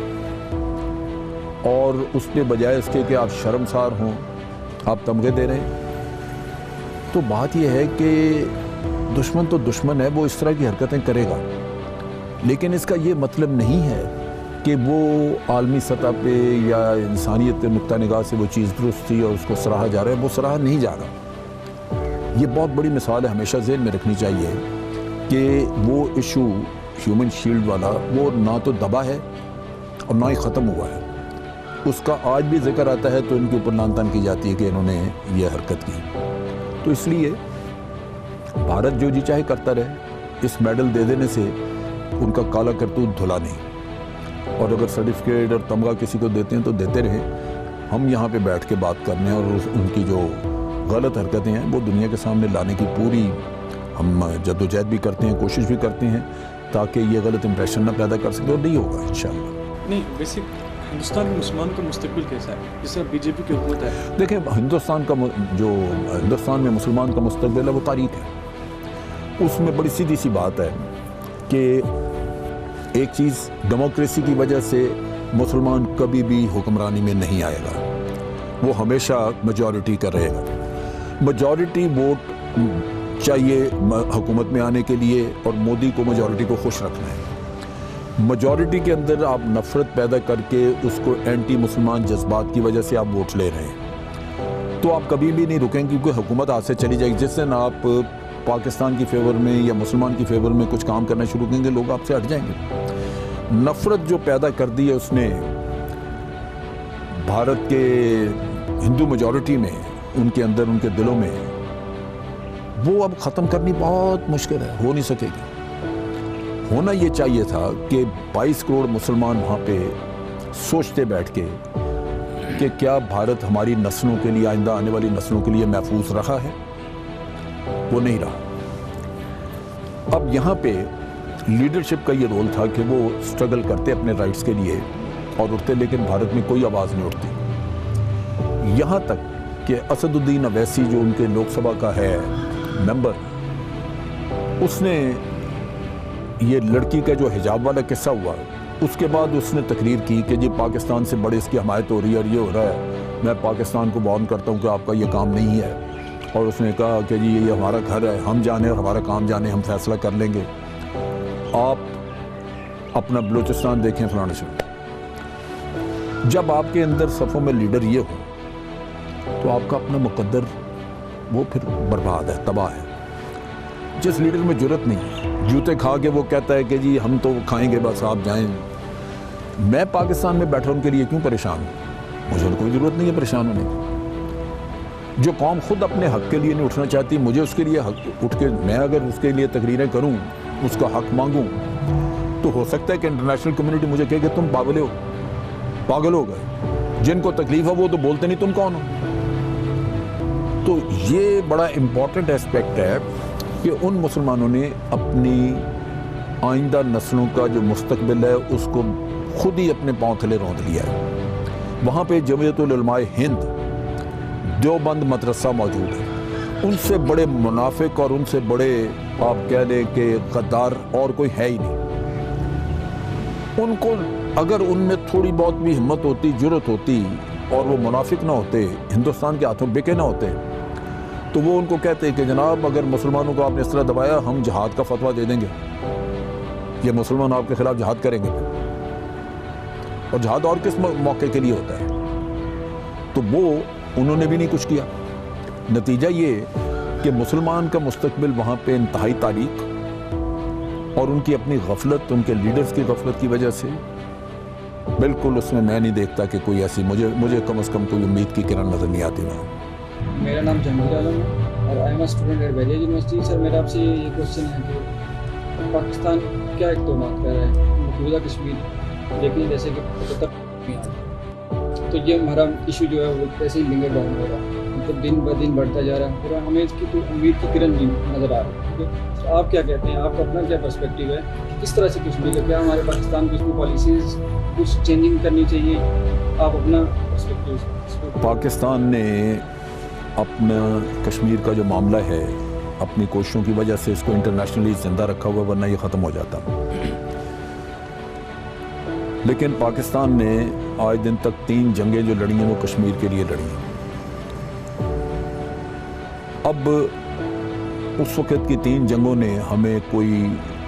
और उस पे बजाय इसके कि आप शर्मसार हों आप तमगे दे रहे हैं। तो बात यह है कि दुश्मन तो दुश्मन है, वो इस तरह की हरकतें करेगा, लेकिन इसका ये मतलब नहीं है कि वो आलमी सतह पे या इंसानियत के नुक्ता निगाह से वो चीज़ दुरुस्त थी और उसको सराहा जा रहा है। वो सराहा नहीं जा रहा। ये बहुत बड़ी मिसाल है, हमेशा ज़हन में रखनी चाहिए कि वो इशू ह्यूमन शील्ड वाला वो ना तो दबा है और ना ही ख़त्म हुआ है। उसका आज भी जिक्र आता है तो इनके ऊपर लानतान की जाती है कि इन्होंने ये हरकत की। तो इसलिए भारत जो जी चाहे करता रहे, इस मेडल दे देने से उनका काला करतूत धुला नहीं। और अगर सर्टिफिकेट और तमगा किसी को देते हैं तो देते रहे। हम यहाँ पे बैठ के बात करने और उनकी जो गलत हरकतें हैं वो दुनिया के सामने लाने की पूरी हम जद्दोजहद भी करते हैं, कोशिश भी करते हैं ताकि ये गलत इंप्रेशन ना पैदा कर सके और नहीं होगा इंशाल्लाह। नहीं, वैसे हिंदुस्तान में मुसलमान का मुस्तकबिल कैसा है? जिस तरह बीजेपी की हुकूमत है, देखिए हिंदुस्तान में मुसलमान का मुस्तकबिल है वो तारीख है। उसमें बड़ी सीधी सी बात है कि एक चीज़, डेमोक्रेसी की वजह से मुसलमान कभी भी हुक्मरानी में नहीं आएगा, वो हमेशा मेजॉरिटी का रहेगा। मेजॉरिटी वोट चाहिए हुकूमत में आने के लिए और मोदी को मेजॉरिटी को खुश रखना है। मेजॉरिटी के अंदर आप नफरत पैदा करके उसको एंटी मुसलमान जज्बात की वजह से आप वोट ले रहे हैं तो आप कभी भी नहीं रुकेंगे, क्योंकि हुकूमत हाथ से चली जाएगी। जिस दिन आप पाकिस्तान की फेवर में या मुसलमान की फेवर में कुछ काम करना शुरू करेंगे, लोग आपसे हट जाएंगे। नफरत जो पैदा कर दी है उसने भारत के हिंदू मेजॉरिटी में, उनके अंदर, उनके दिलों में, वो अब ख़त्म करनी बहुत मुश्किल है, हो नहीं सकेगी। होना ये चाहिए था कि 22 करोड़ मुसलमान वहाँ पे सोचते बैठ के कि क्या भारत हमारी नस्लों के लिए, आइंदा आने वाली नस्लों के लिए महफूज रहा है? वो नहीं रहा। अब यहाँ पे लीडरशिप का ये रोल था कि वो स्ट्रगल करते अपने राइट्स के लिए और उठते, लेकिन भारत में कोई आवाज़ नहीं उठती। यहाँ तक कि असदुद्दीन अवैसी जो उनके लोकसभा का है मेंबर, उसने ये लड़की का जो हिजाब वाला किस्सा हुआ, उसके बाद उसने तकरीर की कि जी पाकिस्तान से बड़े इसकी हमायत हो रही है और ये हो रहा है, मैं पाकिस्तान को वार्न करता हूँ कि आपका ये काम नहीं है। और उसने कहा कि जी ये हमारा घर है, हम जाने और हमारा काम जाने, हम फैसला कर लेंगे, आप अपना बलूचिस्तान देखें फलाने से। जब आपके अंदर सफ़ों में लीडर ये हो तो आपका अपना मुकद्दर वो फिर बर्बाद है, तबाह है। जिस लीडर में जुर्रत नहीं है, जूते खा के वो कहता है कि जी हम तो खाएंगे बस आप जाएं, मैं पाकिस्तान में बैठा उनके लिए क्यों परेशान हूँ? मुझे कोई ज़रूरत नहीं है परेशान होने की। जो कौम खुद अपने हक़ के लिए नहीं उठना चाहती, मुझे उसके लिए हक उठ के, मैं अगर उसके लिए तकरीरें करूँ, उसका हक़ मांगूँ, तो हो सकता है कि इंटरनेशनल कम्युनिटी मुझे कहे कि तुम पागल हो गए, जिनको तकलीफ है वो तो बोलते नहीं, तुम कौन हो? तो ये बड़ा इम्पॉर्टेंट एस्पेक्ट है कि उन मुसलमानों ने अपनी आइंदा नस्लों का जो मुस्तकबिल है उसको खुद ही अपने पांव थले रौंद लिया है। वहाँ पे जमीयतुल उलमाए हिंद देवबंद मदरसा मौजूद है, उनसे बड़े मुनाफिक और उनसे बड़े आप कह लें कि गद्दार और कोई है ही नहीं। उनको अगर उनमें थोड़ी बहुत भी हिम्मत होती, जुर्रत होती और वो मुनाफिक ना होते, हिंदुस्तान के हाथों बिके ना होते, तो वो उनको कहते कि जनाब अगर मुसलमानों को आपने इस तरह दबाया, हम जहाद का फतवा दे देंगे, ये मुसलमान आपके खिलाफ जहाद करेंगे। और जहाद और किस मौके के लिए होता है? तो वो उन्होंने भी नहीं कुछ किया। नतीजा ये कि मुसलमान का मुस्तकबिल वहाँ पे इंतहाई तारीख और उनकी अपनी गफलत, उनके लीडर्स की गफलत की वजह से बिल्कुल उसमें मैं नहीं देखता कि कोई ऐसी मुझे कम से कम कोई उम्मीद की किरण नज़र नहीं आती वहाँ। मेरा नाम जहांगीर आलम है और I am a student at Bairia university. Sir मेरा आपसे ये क्वेश्चन है कि पाकिस्तान क्या इक़दाम कर रहा है मकबूजा कश्मीर देखिए जैसे कि तो ये हमारा इशू जो है वो ऐसे ही लिंगर डाउन हो रहा है, मतलब दिन ब दिन बढ़ता जा रहा है और हमें इसकी कोई उम्मीद की किरण नहीं नज़र आ रही। तो आप क्या कहते हैं, आपका अपना क्या पर्सपेक्टिव है कि किस तरह से कश्मीर है, क्या हमारे पाकिस्तान की इसमें पॉलिसीज़ कुछ चेंजिंग करनी चाहिए? आप अपना पर्सपेक्टिव। पाकिस्तान ने अपना कश्मीर का जो मामला है अपनी कोशिशों की वजह से इसको इंटरनेशनली जिंदा रखा हुआ, वरना ये ख़त्म हो जाता। लेकिन पाकिस्तान ने आज दिन तक 3 जंगें जो लड़ी हैं वो कश्मीर के लिए लड़ी हैं। अब उस वक़्त की 3 जंगों ने हमें कोई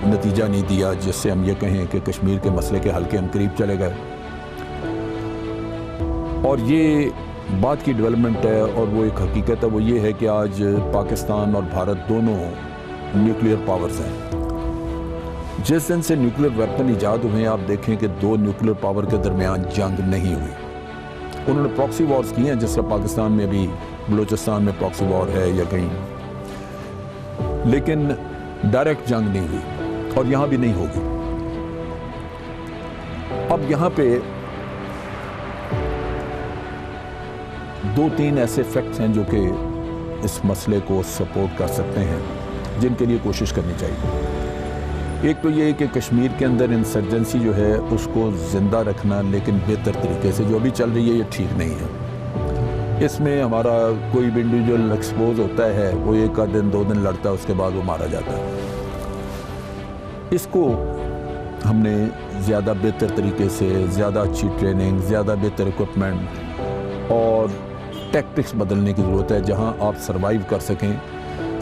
नतीजा नहीं दिया जिससे हम ये कहें कि कश्मीर के मसले के हल के हम करीब चले गए। और ये बात की डेवलपमेंट है और वो एक हकीकत है, वो ये है कि आज पाकिस्तान और भारत दोनों न्यूक्लियर पावर्स हैं। जिस दिन से न्यूक्लियर वेपन ईजाद हुए आप देखें कि 2 न्यूक्लियर पावर के दरमियान जंग नहीं हुई। उन्होंने प्रॉक्सी वॉर्स किए हैं, जिससे पाकिस्तान में भी बलूचिस्तान में प्रॉक्सी वॉर है या कहीं, लेकिन डायरेक्ट जंग नहीं हुई और यहाँ भी नहीं होगी। अब यहाँ पे 2-3 ऐसे फैक्ट्स हैं जो कि इस मसले को सपोर्ट कर सकते हैं, जिनके लिए कोशिश करनी चाहिए। एक तो ये है कि कश्मीर के अंदर इंसर्जेंसी जो है उसको ज़िंदा रखना, लेकिन बेहतर तरीके से। जो अभी चल रही है ये ठीक नहीं है। इसमें हमारा कोई भी इंडिविजुअल एक्सपोज होता है, वो 1 दिन 2 दिन लड़ता है, उसके बाद वो मारा जाता है। इसको हमने ज़्यादा बेहतर तरीके से, ज़्यादा अच्छी ट्रेनिंग, ज़्यादा बेहतर इक्विपमेंट और टैक्टिक्स बदलने की ज़रूरत है, जहां आप सर्वाइव कर सकें।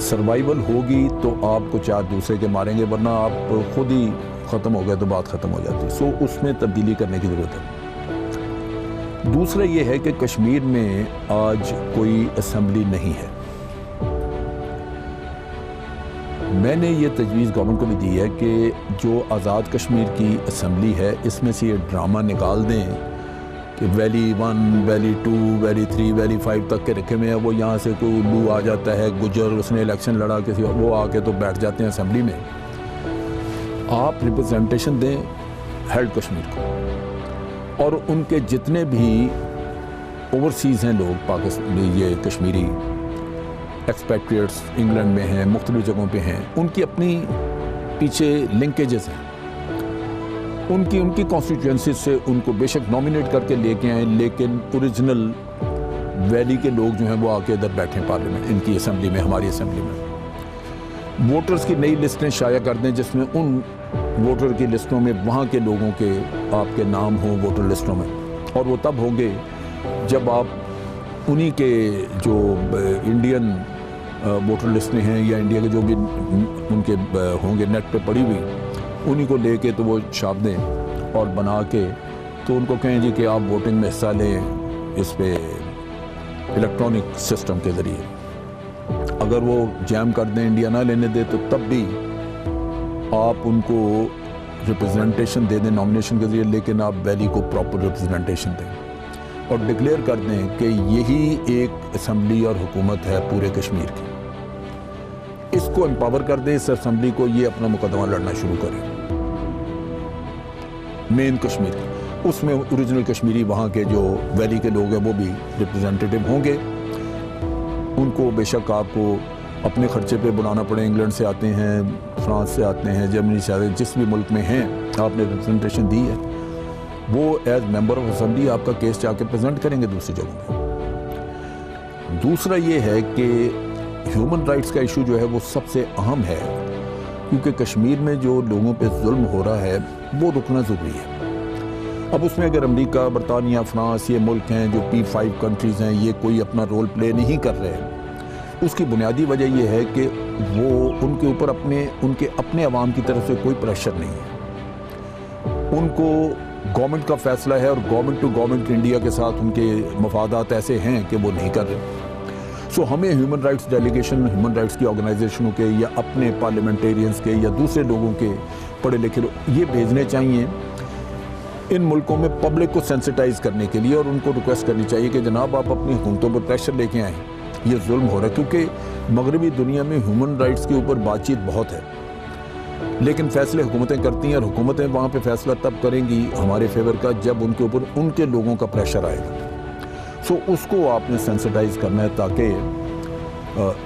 सर्वाइवल होगी तो आपको 4 दूसरे के मारेंगे, वरना आप खुद ही ख़त्म हो गए तो बात ख़त्म हो जाती है। सो उसमें तब्दीली करने की ज़रूरत है। दूसरा ये है कि कश्मीर में आज कोई असेंबली नहीं है। मैंने ये तजवीज़ गवर्नमेंट को भी दी है कि जो आज़ाद कश्मीर की असेंबली है, इसमें से ये ड्रामा निकाल दें कि वैली 1, वैली 2, वैली 3, वैली 5 तक के रखे हुए हैं। वो यहाँ से कोई उल्लू आ जाता है, गुजर, उसने इलेक्शन लड़ा किसी, वो आके तो बैठ जाते हैं असेंबली में। आप रिप्रेजेंटेशन दें हेड कश्मीर को, और उनके जितने भी ओवरसीज़ हैं लोग पाकिस्तान, ये कश्मीरी एक्सपेट्रिएट्स इंग्लैंड में हैं, मुख्तलिफ जगहों पे हैं, उनकी अपनी पीछे लिंकेजेस हैं। उनकी कॉन्स्टिट्यूएंसी से उनको बेशक नॉमिनेट करके लेके आए, लेकिन ओरिजिनल वैली के लोग जो हैं वो आके इधर बैठे पार्लियामेंट, इनकी असेंबली में, हमारी असेंबली में। वोटर्स की नई लिस्टें शाया कर दें, जिसमें उन वोटर की लिस्टों में वहाँ के लोगों के आपके नाम हों वोटर लिस्टों में। और वो तब होंगे जब आप उन्हीं के जो इंडियन वोटर लिस्टें हैं या इंडिया के जो भी उनके होंगे नेट पे पड़ी हुई, उन्हीं को लेके तो वो छाप दें और बना के तो उनको कहें जी कि आप वोटिंग में हिस्सा लें इस पे इलेक्ट्रॉनिक सिस्टम के ज़रिए। अगर वो जैम कर दें, इंडिया ना लेने दे, तो तब भी आप उनको रिप्रेजेंटेशन दे दें नॉमिनेशन के ज़रिए, लेकिन आप वैली को प्रॉपर रिप्रेजेंटेशन दें और डिक्लेयर कर दें कि यही एक असेंबली और हुकूमत है पूरे कश्मीर की। इसको एम्पावर कर दें, इस असेंबली को, ये अपना मुकदमा लड़ना शुरू करें मेन कश्मीर की। उसमें ओरिजिनल कश्मीरी वहाँ के जो वैली के लोग हैं वो भी रिप्रेजेंटेटिव होंगे। उनको बेशक आपको अपने खर्चे पे बुलाना पड़े, इंग्लैंड से आते हैं, फ्रांस से आते हैं, जर्मनी से आते हैं, जिस भी मुल्क में हैं आपने रिप्रेजेंटेशन दी है, वो एज मेंबर ऑफ असेंबली आपका केस जाके प्रेजेंट करेंगे दूसरी जगहों में। दूसरा ये है कि ह्यूमन राइट्स का इशू जो है वो सबसे अहम है, क्योंकि कश्मीर में जो लोगों पे जुल्म हो रहा है वो रुकना ज़रूरी है। अब उसमें अगर अमेरिका, बरतानिया, फ्रांस, ये मुल्क हैं जो P5 कंट्रीज़ हैं, ये कोई अपना रोल प्ले नहीं कर रहे हैं, उसकी बुनियादी वजह यह है कि वो उनके ऊपर उनके अपने अवाम की तरफ से कोई प्रेशर नहीं है। उनको गवर्नमेंट का फैसला है और गवर्नमेंट टू गवर्नमेंट इंडिया के साथ उनके मफादात ऐसे हैं कि वो नहीं कर रहे। सो हमें human rights delegation, human rights की ऑर्गेनाइजेशनों के या अपने पार्लियामेंटेरियंस के या दूसरे लोगों के पढ़े लिखे ये भेजने चाहिए इन मुल्कों में पब्लिक को सेंसिटाइज करने के लिए, और उनको रिक्वेस्ट करनी चाहिए कि जनाब आप अपनी हुकूमतों पर प्रेशर लेके आएँ, ये जुल्म हो रहा है। क्योंकि मगरबी दुनिया में ह्यूमन राइट्स के ऊपर बातचीत बहुत है, लेकिन फैसले हुकूमतें करती हैं, और हुकूमतें वहाँ पे फैसला तब करेंगी हमारे फेवर का जब उनके ऊपर उनके लोगों का प्रेशर आएगा। सो उसको आपने सेंसिटाइज करना है ताकि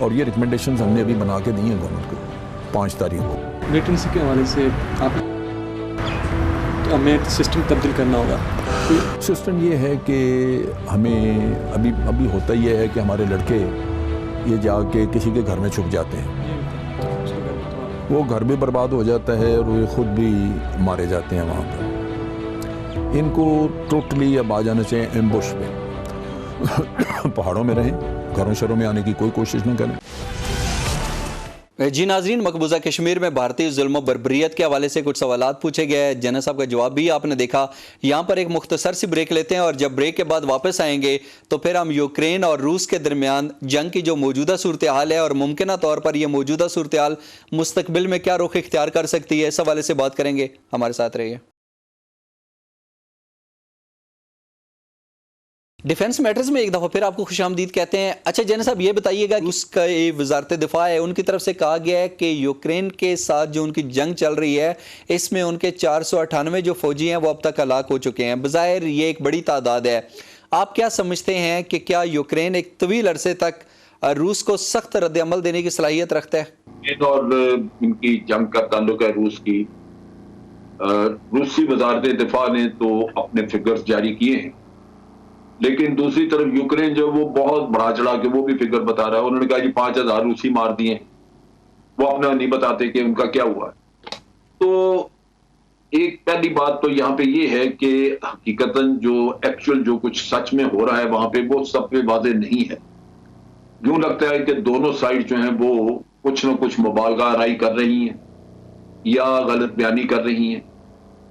और ये रिकमेंडेशंस हमने अभी बना के दी हैं गवर्नमेंट को 5 तारीख को। वेटेंसी के हवाले से आप हमें सिस्टम तब्दील करना होगा। सिस्टम ये है कि हमें अभी होता ये है कि हमारे लड़के ये जाके किसी के घर में छुप जाते हैं, वो घर भी बर्बाद हो जाता है और वो खुद भी मारे जाते हैं वहाँ पर। इनको टोटली अब आ जाना चाहिए एम्बुश पे पहाड़ों में रहें, घरों शहरों में आने की कोई कोशिश न करें। जी नाजरीन, मकबूजा कश्मीर में भारतीय जुल्म बर्बरियत के हवाले से कुछ सवालात पूछे गए। जना साहब का जवाब भी आपने देखा। यहाँ पर एक मुख्तसर सी ब्रेक लेते हैं और जब ब्रेक के बाद वापस आएंगे तो फिर हम यूक्रेन और रूस के दरमियान जंग की जो मौजूदा सूरत हाल है और मुमकिन तौर पर यह मौजूदा सूरत हाल मुस्तकबिल में क्या रुख इख्तियार कर सकती है, इस हवाले से बात करेंगे। हमारे साथ रहिए। डिफेंस मैटर्स में एक दफ़ा फिर आपको खुशामदीद कहते हैं। अच्छा जैन साहब, ये बताइएगा, उसका वजारत दिफा है, उनकी तरफ से कहा गया है कि यूक्रेन के साथ जो उनकी जंग चल रही है इसमें उनके 498 जो फौजी हैं वो अब तक हलाक हो चुके हैं। बज़ाहिर ये एक बड़ी तादाद है। आप क्या समझते हैं कि क्या यूक्रेन एक तवील अरसे तक रूस को सख्त रद्द-ए-अमल देने की सलाहियत रखता है? और इनकी जंग का ताल्लुक है रूस की। रूसी वजारत दिफा ने तो अपने फिगर्स जारी किए हैं, लेकिन दूसरी तरफ यूक्रेन जो वो बहुत बढ़ा चढ़ा के वो भी फिगर बता रहा है। उन्होंने कहा जी 5000 रूसी मार दिए, वो अपना नहीं बताते कि उनका क्या हुआ। तो एक पहली बात तो यहाँ पे ये है कि हकीकतन जो एक्चुअल जो कुछ सच में हो रहा है वहां पे वो सब पे वाज़ेह नहीं है। यूं लगता है कि दोनों साइड जो हैं वो कुछ न कुछ मुबालगा आराई कर रही हैं या गलत बयानी कर रही हैं।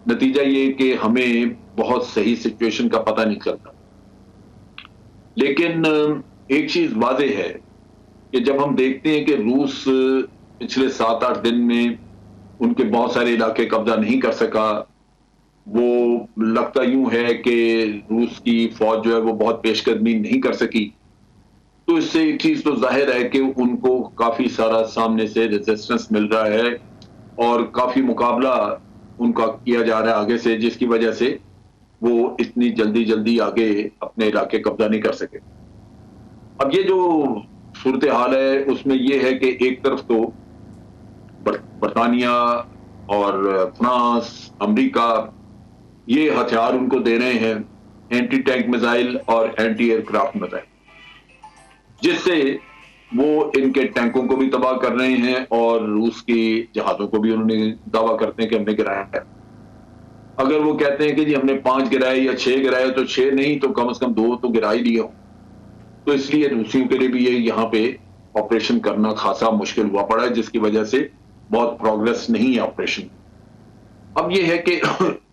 नतीजा ये कि हमें बहुत सही सिचुएशन का पता नहीं चलता। लेकिन एक चीज वाज़ेह है कि जब हम देखते हैं कि रूस पिछले 7-8 दिन में उनके बहुत सारे इलाके कब्जा नहीं कर सका, वो लगता यूं है कि रूस की फौज जो है वो बहुत पेशकदमी नहीं कर सकी। तो इससे एक चीज तो जाहिर है कि उनको काफी सारा सामने से रेजिस्टेंस मिल रहा है और काफी मुकाबला उनका किया जा रहा है आगे से, जिसकी वजह से वो इतनी जल्दी आगे अपने इलाके कब्जा नहीं कर सके। अब ये जो सूरत हाल है उसमें ये है कि एक तरफ तो बरतानिया और फ्रांस, अमेरिका ये हथियार उनको दे रहे हैं, एंटी टैंक मिसाइल और एंटी एयरक्राफ्ट मिसाइल, जिससे वो इनके टैंकों को भी तबाह कर रहे हैं और रूस की जहाजों को भी उन्होंने दावा करते हैं कि हमने गिराया है। अगर वो कहते हैं कि जी हमने 5 गिराए या 6 गिराए, तो 6 नहीं तो कम से कम 2 तो गिरा ही लिए हो। तो इसलिए रूसियों के लिए भी ये यहाँ पे ऑपरेशन करना खासा मुश्किल हुआ पड़ा है, जिसकी वजह से बहुत प्रोग्रेस नहीं है ऑपरेशन। अब ये है कि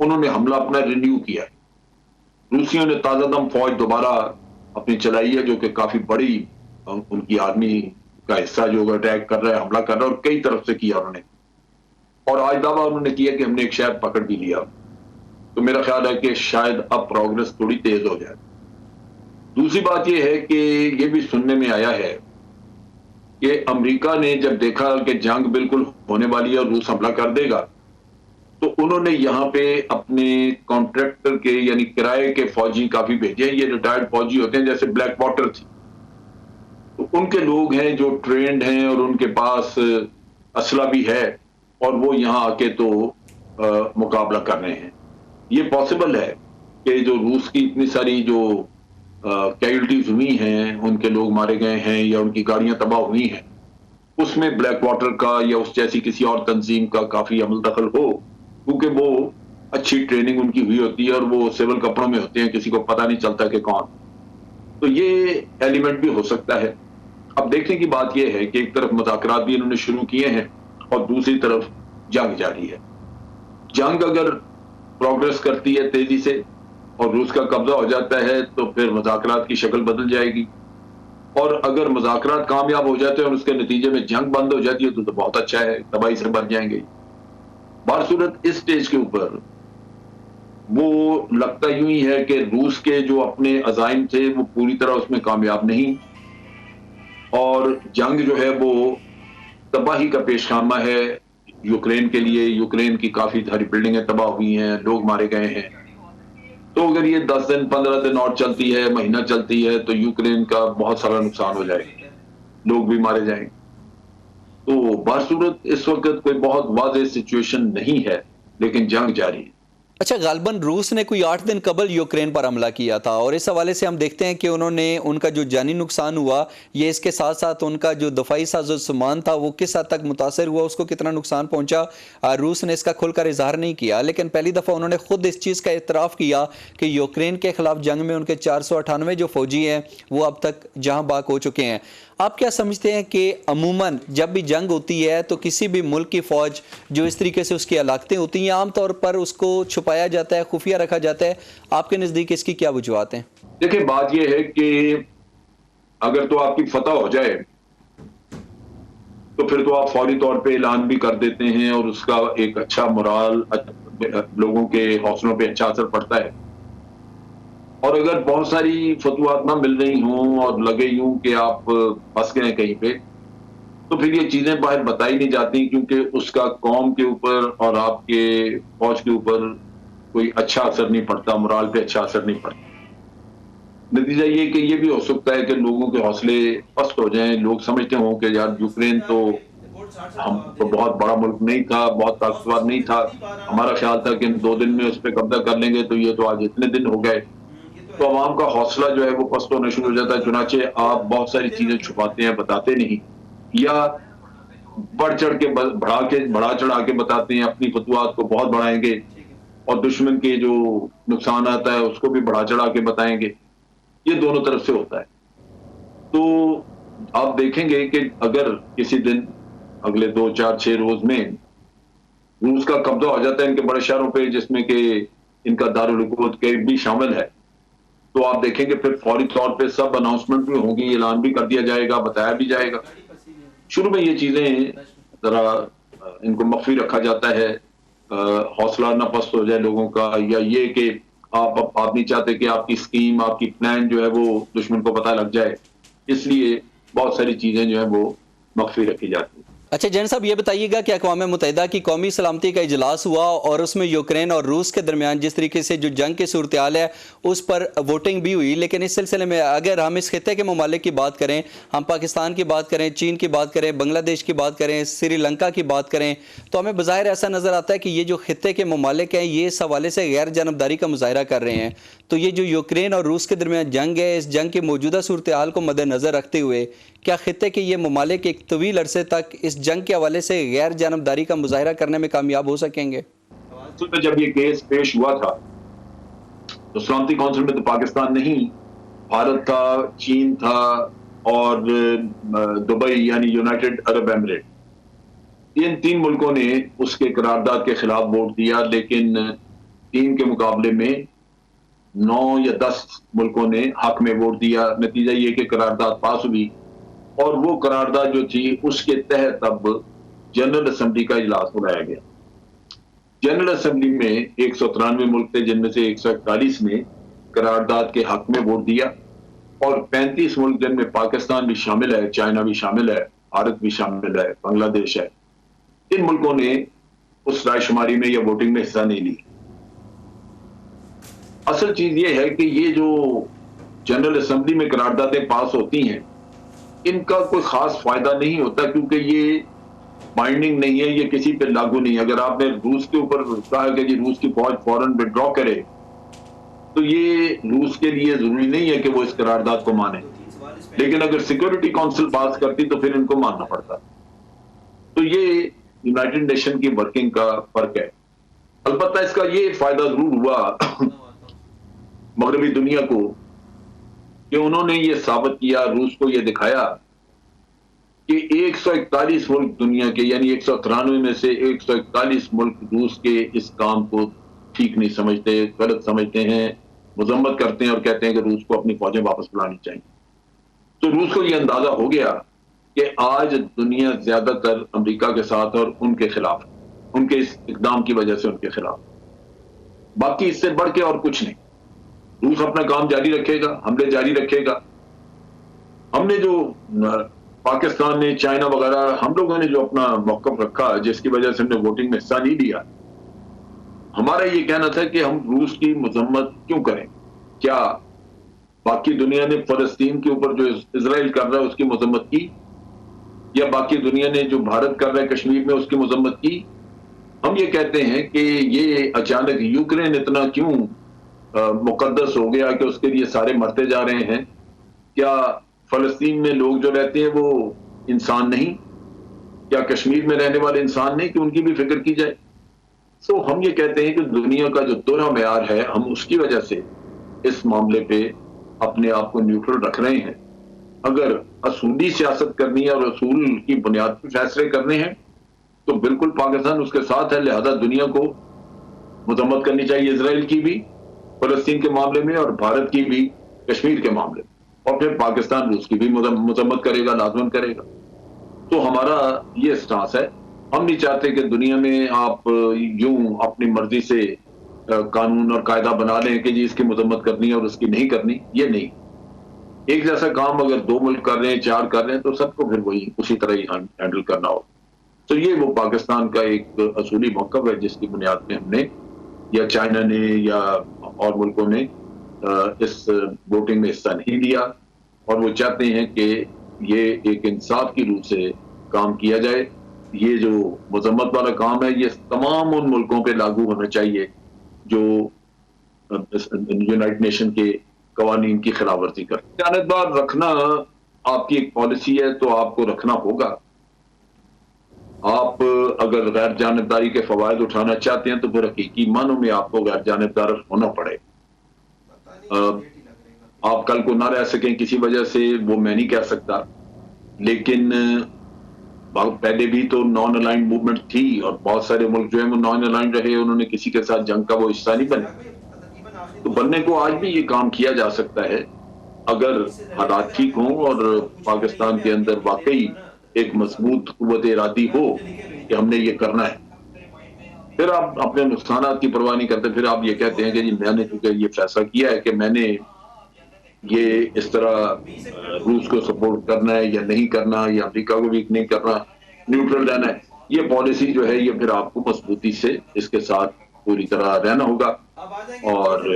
उन्होंने हमला अपना रिन्यू किया। रूसियों ने ताजादम फौज दोबारा अपनी चलाई है, जो कि काफी बड़ी उनकी आर्मी का हिस्सा जो अटैक कर रहा है, हमला कर रहा है, और कई तरफ से किया उन्होंने। और आज दावा उन्होंने किया कि हमने एक शहर पकड़ भी लिया। तो मेरा ख्याल है कि शायद अब प्रोग्रेस थोड़ी तेज हो जाए। दूसरी बात यह है कि यह भी सुनने में आया है कि अमेरिका ने जब देखा कि जंग बिल्कुल होने वाली है और रूस हमला कर देगा, तो उन्होंने यहाँ पे अपने कॉन्ट्रैक्टर के यानी किराए के फौजी काफी भेजे। ये रिटायर्ड फौजी होते हैं, जैसे ब्लैक वाटर थी, तो उनके लोग हैं जो ट्रेंड हैं और उनके पास असला भी है, और वो यहाँ आके तो मुकाबला कर रहे हैं। ये पॉसिबल है कि जो रूस की इतनी सारी जो कैजुअल्टीज हुई हैं, उनके लोग मारे गए हैं या उनकी गाड़ियां तबाह हुई हैं, उसमें ब्लैक वाटर का या उस जैसी किसी और तंजीम का काफी अमल दखल हो, क्योंकि वो अच्छी ट्रेनिंग उनकी हुई होती है और वो सिविल कपड़ों में होते हैं, किसी को पता नहीं चलता कि कौन। तो ये एलिमेंट भी हो सकता है। अब देखने की बात यह है कि एक तरफ मुज़ाकरात भी इन्होंने शुरू किए हैं और दूसरी तरफ जंग जारी है। जंग अगर प्रोग्रेस करती है तेजी से और रूस का कब्जा हो जाता है तो फिर मुज़ाकरात की शक्ल बदल जाएगी। और अगर मुज़ाकरात कामयाब हो जाते हैं और उसके नतीजे में जंग बंद हो जाती है तो बहुत अच्छा है, तबाही से बच जाएंगे। बासूरत इस स्टेज के ऊपर वो लगता यूं ही है कि रूस के जो अपने अज़ाइम थे वो पूरी तरह उसमें कामयाब नहीं, और जंग जो है वो तबाही का पेशखामा है यूक्रेन के लिए। यूक्रेन की काफी सारी बिल्डिंगें तबाह हुई हैं, लोग मारे गए हैं। तो अगर ये 10 दिन 15 दिन और चलती है, महीना चलती है, तो यूक्रेन का बहुत सारा नुकसान हो जाएगा, लोग भी मारे जाएंगे। तो बहरसूरत इस वक्त कोई बहुत वाज़ेह सिचुएशन नहीं है, लेकिन जंग जारी है। अच्छा, गालबन रूस ने कोई 8 दिन कबल यूक्रेन पर हमला किया था और इस हवाले से हम देखते हैं कि उन्होंने उनका जो जानी नुकसान हुआ, ये इसके साथ साथ उनका जो दफाई साजो सामान था वो किस हद तक मुतासर हुआ, उसको कितना नुकसान पहुंचा, रूस ने इसका खुलकर इजहार नहीं किया। लेकिन पहली दफ़ा उन्होंने खुद इस चीज़ का इतराफ़ किया कि यूक्रेन के खिलाफ जंग में उनके 498 जो फौजी हैं वो अब तक जहां बाक हो चुके हैं। आप क्या समझते हैं कि अमूमन जब भी जंग होती है तो किसी भी मुल्क की फ़ौज जो इस तरीके से उसकी हलाकतें होती हैं, आमतौर पर उसको छुपाया जाता है, खुफिया रखा जाता है, आपके नज़दीक इसकी क्या वजूहत हैं? देखिए, बात यह है कि अगर तो आपकी फतह हो जाए तो फिर तो आप फौरी तौर पे ऐलान भी कर देते हैं और उसका एक अच्छा मोराल, लोगों के हौसलों पे अच्छा असर पड़ता है। और अगर बहुत सारी फतवात ना मिल रही हों और लगे यूं कि आप फंस गए कहीं पे, तो फिर ये चीजें बाहर बताई नहीं जाती, क्योंकि उसका कौम के ऊपर और आपके फौज के ऊपर कोई अच्छा असर नहीं पड़ता, मोराल पे अच्छा असर नहीं पड़ता। नतीजा ये कि ये भी हो सकता है कि लोगों के हौसले पस्त हो जाएं, लोग समझते हों कि यार यूक्रेन तो हम तो बहुत बड़ा मुल्क नहीं था, बहुत ताकतवर नहीं था, हमारा ख्याल था कि 2 दिन में उस पर कब्जा कर लेंगे, तो ये तो आज इतने दिन हो गए। तो अवाम का हौसला जो है वो पस्त होना शुरू हो जाता है। चुनाचे आप बहुत सारी चीजें छुपाते हैं, बताते नहीं, या बढ़ चढ़ के बढ़ा चढ़ा के बताते हैं, अपनी फतवात को बहुत बढ़ाएंगे और दुश्मन के जो नुकसान आता है उसको भी बढ़ा चढ़ा के बताएंगे। ये दोनों तरफ से होता है। तो आप देखेंगे कि अगर किसी दिन अगले 2, 4, 6 रोज में रूस का कब्जा हो जाता है इनके बड़े शहरों पे, जिसमें कि इनका दारुल हुकूमत कैब भी शामिल है, तो आप देखेंगे फिर फौरी तौर पे सब अनाउंसमेंट भी होंगी, ऐलान भी कर दिया जाएगा, बताया भी जाएगा। शुरू में ये चीजें जरा इनको मख्फी रखा जाता है, हौसला न पस्त हो जाए लोगों का, या ये कि आप नहीं चाहते कि आपकी स्कीम, आपकी प्लान जो है वो दुश्मन को पता लग जाए, इसलिए बहुत सारी चीजें जो है वो मख्फी रखी जाती है। अच्छा जैन साहब, ये बताइएगा कि अक़वाम मुत्तहिदा की कौमी सलामती का इजलास हुआ और उसमें यूक्रेन और रूस के दरमियान जिस तरीके से जो जंग की सूरत हाल है उस पर वोटिंग भी हुई, लेकिन इस सिलसिले में अगर हम इस खित्ते के ममालिक की बात करें, हम पाकिस्तान की बात करें, चीन की बात करें, बांग्लादेश की बात करें, श्रीलंका की बात करें, तो हमें बज़ाहिर ऐसा नज़र आता है कि ये जो खित्ते के ममालिक हैं ये इस हवाले से गैर जानबदारी का मुजाहरा कर रहे हैं। तो ये जो यूक्रेन और रूस के दरमियान जंग है, इस जंग की मौजूदा सूरत हाल को मद्देनज़र रखते हुए क्या खित्ते के ये ममालिक एक तवील अरसे तक इस जंग के हवाले से गैर जानबदारी का मुजाहरा करने में कामयाब हो सकेंगे? तो जब ये केस पेश हुआ था तो सलामती काउंसिल में तो पाकिस्तान नहीं, भारत था, चीन था और दुबई यानी यूनाइटेड अरब एमिरेट, इन 3 मुल्कों ने उसके करारदाद के खिलाफ वोट दिया, लेकिन 3 के मुकाबले में 9 या 10 मुल्कों ने हक में वोट दिया। नतीजा ये कि करारदाद पास हुई और वो करारदाद जो थी उसके तहत अब जनरल असेंबली का इजलास बुलाया गया। जनरल असेंबली में 193 मुल्क थे, जिनमें से 141 ने करारदाद के हक में वोट दिया और 35 मुल्क, जिनमें पाकिस्तान भी शामिल है, चाइना भी शामिल है, भारत भी शामिल है, बांग्लादेश है, इन मुल्कों ने उस रायशुमारी में या वोटिंग में हिस्सा नहीं ली। असल चीज ये है कि ये जो जनरल असेंबली में करारदादें पास होती हैं इनका कोई खास फायदा नहीं होता, क्योंकि ये बाइंडिंग नहीं है, ये किसी पे लागू नहीं है। अगर आपने रूस के ऊपर कहा कि जी रूस की फौज फौरन विड्रॉ करे, तो ये रूस के लिए जरूरी नहीं है कि वो इस करारदाद को माने, लेकिन अगर सिक्योरिटी काउंसिल पास करती तो फिर इनको मानना पड़ता। तो ये यूनाइटेड नेशन की वर्किंग का फर्क है। अलबत्ता इसका ये फायदा जरूर हुआ मगरबी दुनिया को कि उन्होंने ये साबित किया, रूस को ये दिखाया कि 141 मुल्क दुनिया के, यानी 193 में से 141 मुल्क रूस के इस काम को ठीक नहीं समझते, गलत समझते हैं, मजम्मत करते हैं और कहते हैं कि रूस को अपनी फौजें वापस बुलानी चाहिए। तो रूस को यह अंदाजा हो गया कि आज दुनिया ज्यादातर अमेरिका के साथ और उनके खिलाफ, उनके इस इकदाम की वजह से उनके खिलाफ, बाकी इससे बढ़ के और कुछ नहीं। रूस अपना काम जारी रखेगा, हमले जारी रखेगा। हमने जो पाकिस्तान ने, चाइना वगैरह, हम लोगों ने जो अपना मौक़िफ़ रखा, जिसकी वजह से हमने वोटिंग में हिस्सा नहीं लिया, हमारा ये कहना था कि हम रूस की मजम्मत क्यों करें? क्या बाकी दुनिया ने फ़लस्तीन के ऊपर जो इजराइल कर रहा है उसकी मजम्मत की, या बाकी दुनिया ने जो भारत कर रहा है कश्मीर में उसकी मजम्मत की? हम ये कहते हैं कि ये अचानक यूक्रेन इतना क्यों मुकद्दस हो गया कि उसके लिए सारे मरते जा रहे हैं? क्या फ़लस्तीन में लोग जो रहते हैं वो इंसान नहीं? क्या कश्मीर में रहने वाले इंसान नहीं कि उनकी भी फिक्र की जाए? तो हम ये कहते हैं कि दुनिया का जो दोहरा मेयार है, हम उसकी वजह से इस मामले पे अपने आप को न्यूट्रल रख रहे हैं। अगर असूली सियासत करनी है और असूल की बुनियाद पर फैसले करने हैं तो बिल्कुल पाकिस्तान उसके साथ है, लिहाजा दुनिया को मजम्मत करनी चाहिए, इजराइल की भी फ़लस्तीन के मामले में और भारत की भी कश्मीर के मामले में, और फिर पाकिस्तान रूस की भी मजम्मत करेगा, लाजमन करेगा। तो हमारा ये स्टांस है। हम नहीं चाहते कि दुनिया में आप यूं अपनी मर्जी से कानून और कायदा बना लें कि जी इसकी मजम्मत करनी है और उसकी नहीं करनी। ये नहीं, एक जैसा काम अगर दो मुल्क कर रहे हैं, चार कर रहे हैं, तो सबको फिर वही उसी तरह ही हैंडल करना हो। तो ये वो पाकिस्तान का एक असूली मौक़िफ़ है जिसकी बुनियाद में हमने, या चाइना ने या और मुल्कों ने इस वोटिंग में हिस्सा नहीं लिया, और वो चाहते हैं कि ये एक इंसाफ की रूह से काम किया जाए। ये जो मजम्मत वाला काम है ये तमाम उन मुल्कों पे लागू होना चाहिए जो यूनाइटेड नेशन के कवानीन की खिलाफवर्जी कर। जानबदार रखना आपकी एक पॉलिसी है तो आपको रखना होगा। आप अगर गैर जानबदारी के फवायद उठाना चाहते हैं तो फिर हकीकी मानों में आपको गैर जानबदार होना पड़ेगा। आप कल को ना रह सकें किसी वजह से, वो मैं नहीं कह सकता, लेकिन पहले भी तो नॉन अलाइंड मूवमेंट थी और बहुत सारे मुल्क जो है वो नॉन अलाइंड रहे, उन्होंने किसी के साथ जंग का वो हिस्सा नहीं बने। तो बनने को आज भी ये काम किया जा सकता है अगर हालात ठीक हों और पाकिस्तान के अंदर वाकई एक मजबूत कुव्वत इरादी हो कि हमने ये करना है। फिर आप अपने नुकसानात की परवाह नहीं करते, फिर आप ये कहते हैं कि जी मैंने चूंकि ये फैसला किया है कि मैंने ये इस तरह रूस को सपोर्ट करना है या नहीं करना, या अमेरिका को वीक नहीं करना, न्यूट्रल रहना है, ये पॉलिसी जो है ये फिर आपको मजबूती से इसके साथ पूरी तरह रहना होगा। और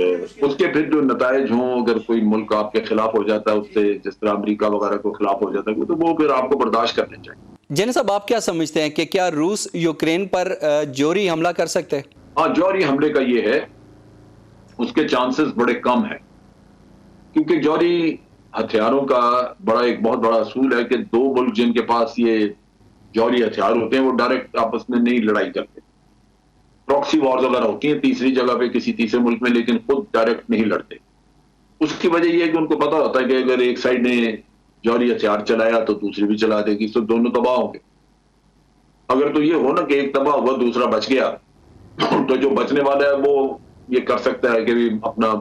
उसके फिर जो नतायज हों, अगर कोई मुल्क आपके खिलाफ हो जाता है उससे, जिस तरह अमेरिका वगैरह को खिलाफ हो जाता है, तो वो फिर आपको बर्दाश्त करने चाहिए। जैन साहब, आप क्या समझते हैं कि क्या रूस यूक्रेन पर जौहरी हमला कर सकते हैं? हाँ, जौहरी हमले का ये है, उसके चांसेस बड़े कम है, क्योंकि जौहरी हथियारों का एक बहुत बड़ा असूल है कि दो मुल्क जिनके पास ये जौहरी हथियार होते हैं वो डायरेक्ट आपस में नहीं लड़ाई करते। प्रॉक्सी वॉर्स वगैरह होती हैं तीसरी जगह पे किसी तीसरे मुल्क में, लेकिन खुद डायरेक्ट नहीं लड़ते। उसकी वजह यह है कि उनको पता होता है कि अगर एक साइड ने जौहरी हथियार चलाया तो दूसरी भी चला देगी, तो दोनों तबाह होंगे। अगर तो ये हो ना कि एक तबाह हुआ दूसरा बच गया, तो जो बचने वाला है वो ये कर सकता है कि भी अपना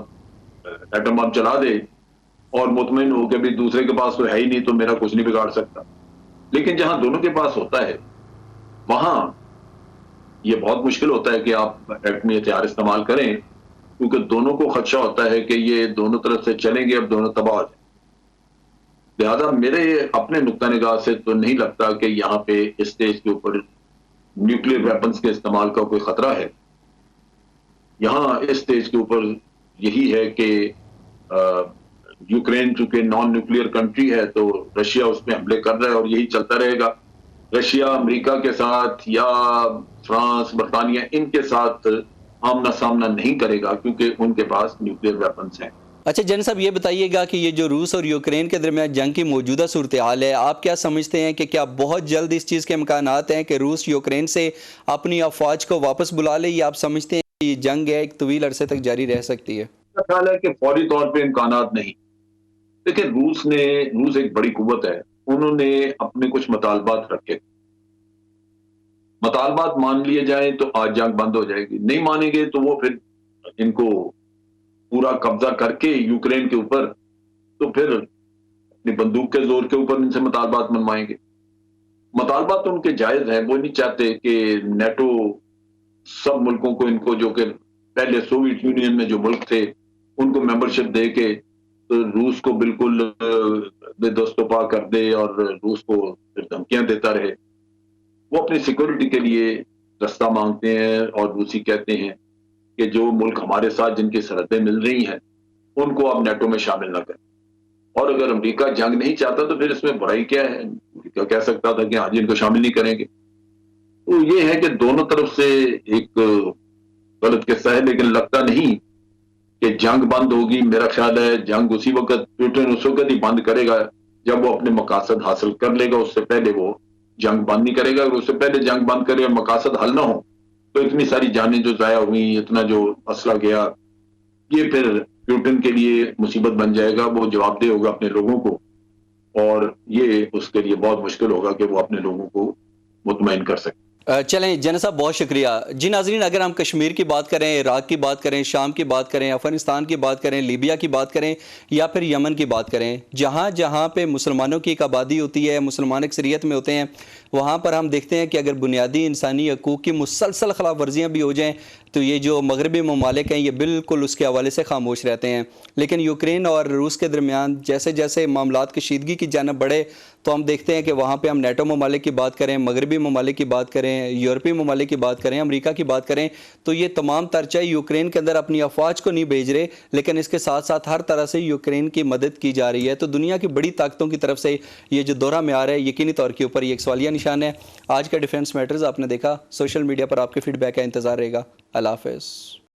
एटम बम चला दे और मुतमईन हो कि भी दूसरे के पास तो है ही नहीं तो मेरा कुछ नहीं बिगाड़ सकता। लेकिन जहां दोनों के पास होता है वहां ये बहुत मुश्किल होता है कि आप एटमी हथियार इस्तेमाल करें, क्योंकि दोनों को खदशा होता है कि ये दोनों तरफ से चलेंगे, अब दोनों तबाह हो जाए। लिहाजा मेरे अपने नुक्ता निगाह से तो नहीं लगता कि यहाँ पे इस स्टेज के ऊपर न्यूक्लियर वेपन्स के इस्तेमाल का कोई खतरा है। यहाँ इस स्टेज के ऊपर यही है कि यूक्रेन चूंकि नॉन न्यूक्लियर कंट्री है तो रशिया उसमें हमले कर रहा है और यही चलता रहेगा। रशिया अमेरिका के साथ या फ्रांस, बरतानिया, इनके साथ आमना सामना नहीं करेगा क्योंकि उनके पास न्यूक्लियर वेपन्स हैं। अच्छा जैन साहब, ये बताइएगा कि ये जो रूस और यूक्रेन के दरमियान जंग की मौजूदा सूरत हाल है, आप क्या समझते हैं कि क्या बहुत जल्द इस चीज़ के इम्कानात हैं कि रूस यूक्रेन से अपनी अफवाज को वापस बुला ले, या आप समझते हैं कि ये जंग है एक तवील अरसे तक जारी रह सकती है? मेरा ख्याल है कि फौरी तौर पर इम्कानात नहीं। देखिए, रूस एक बड़ी कुव्वत है, उन्होंने अपने कुछ मुतालबात रखे। मुतालबात मान लिए जाए तो आज जंग बंद हो जाएगी, नहीं मानेंगे तो वो फिर इनको पूरा कब्जा करके यूक्रेन के ऊपर, तो फिर अपनी बंदूक के जोर के ऊपर इनसे मुतालबात मनवाएंगे। मुतालबात तो उनके जायज हैं, वो नहीं चाहते कि नेटो सब मुल्कों को, इनको जो कि पहले सोवियत यूनियन में जो मुल्क थे उनको मेंबरशिप दे के तो रूस को बिल्कुल बेदस्तपा कर दे और रूस को फिर धमकियां देता रहे। वो अपनी सिक्योरिटी के लिए रास्ता मांगते हैं और रूसी कहते हैं कि जो मुल्क हमारे साथ जिनकी सरहदें मिल रही हैं उनको आप नेटो में शामिल ना करें। और अगर अमेरिका जंग नहीं चाहता तो फिर इसमें बुराई क्या है? अमेरिका कह सकता था कि हाँ जी इनको शामिल नहीं करेंगे। तो ये है कि दोनों तरफ से एक गलत किस्सा है, लेकिन लगता नहीं कि जंग बंद होगी। मेरा ख्याल है जंग उसी वक्त, पुतिन उस वक्त ही बंद करेगा जब वो अपने मकासद हासिल कर लेगा। उससे पहले वो जंग बंद नहीं करेगा। अगर उससे पहले जंग बंद करे और मकासद हल ना हो तो इतनी सारी जानें जो जाया हुई, इतना जो असला गया, ये फिर पुतिन के लिए मुसीबत बन जाएगा। वो जवाबदेह होगा अपने लोगों को और ये उसके लिए बहुत मुश्किल होगा कि वो अपने लोगों को मुतमईन कर सके। चलें जन साहब, बहुत शुक्रिया जी। नाजरीन, अगर हम कश्मीर की बात करें, इराक की बात करें, शाम की बात करें, अफगानिस्तान की बात करें, लीबिया की बात करें या फिर यमन की बात करें, जहाँ जहाँ पे मुसलमानों की एक आबादी होती है, मुसलमान अक्सरियत में होते हैं, वहाँ पर हम देखते हैं कि अगर बुनियादी इंसानी हकूक़ की मुसलसल खिलाफ वर्जियाँ भी हो जाएँ तो ये जो मगरबी ममालिक हैं ये बिल्कुल उसके हवाले से खामोश रहते हैं। लेकिन यूक्रेन और रूस के दरमियान जैसे जैसे मामलात कशीदगी की जानब बढ़े तो हम देखते हैं कि वहाँ पे हम नेटो ममालिक की बात करें, मगरबी ममालिक की बात करें, यूरोपीय ममालिक की बात करें, अमेरिका की बात करें, तो ये तमाम तरचा यूक्रेन के अंदर अपनी अफवाज को नहीं भेज रहे, लेकिन इसके साथ साथ हर तरह से यूक्रेन की मदद की जा रही है। तो दुनिया की बड़ी ताकतों की तरफ से ये जो दोहरा म्यार है यकीनी तौर के ऊपर ये एक सवालिया निशान है। आज का डिफेंस मैटर्स आपने देखा, सोशल मीडिया पर आपके फीडबैक का इंतज़ार रहेगा। अल्लाह हाफ़िज़।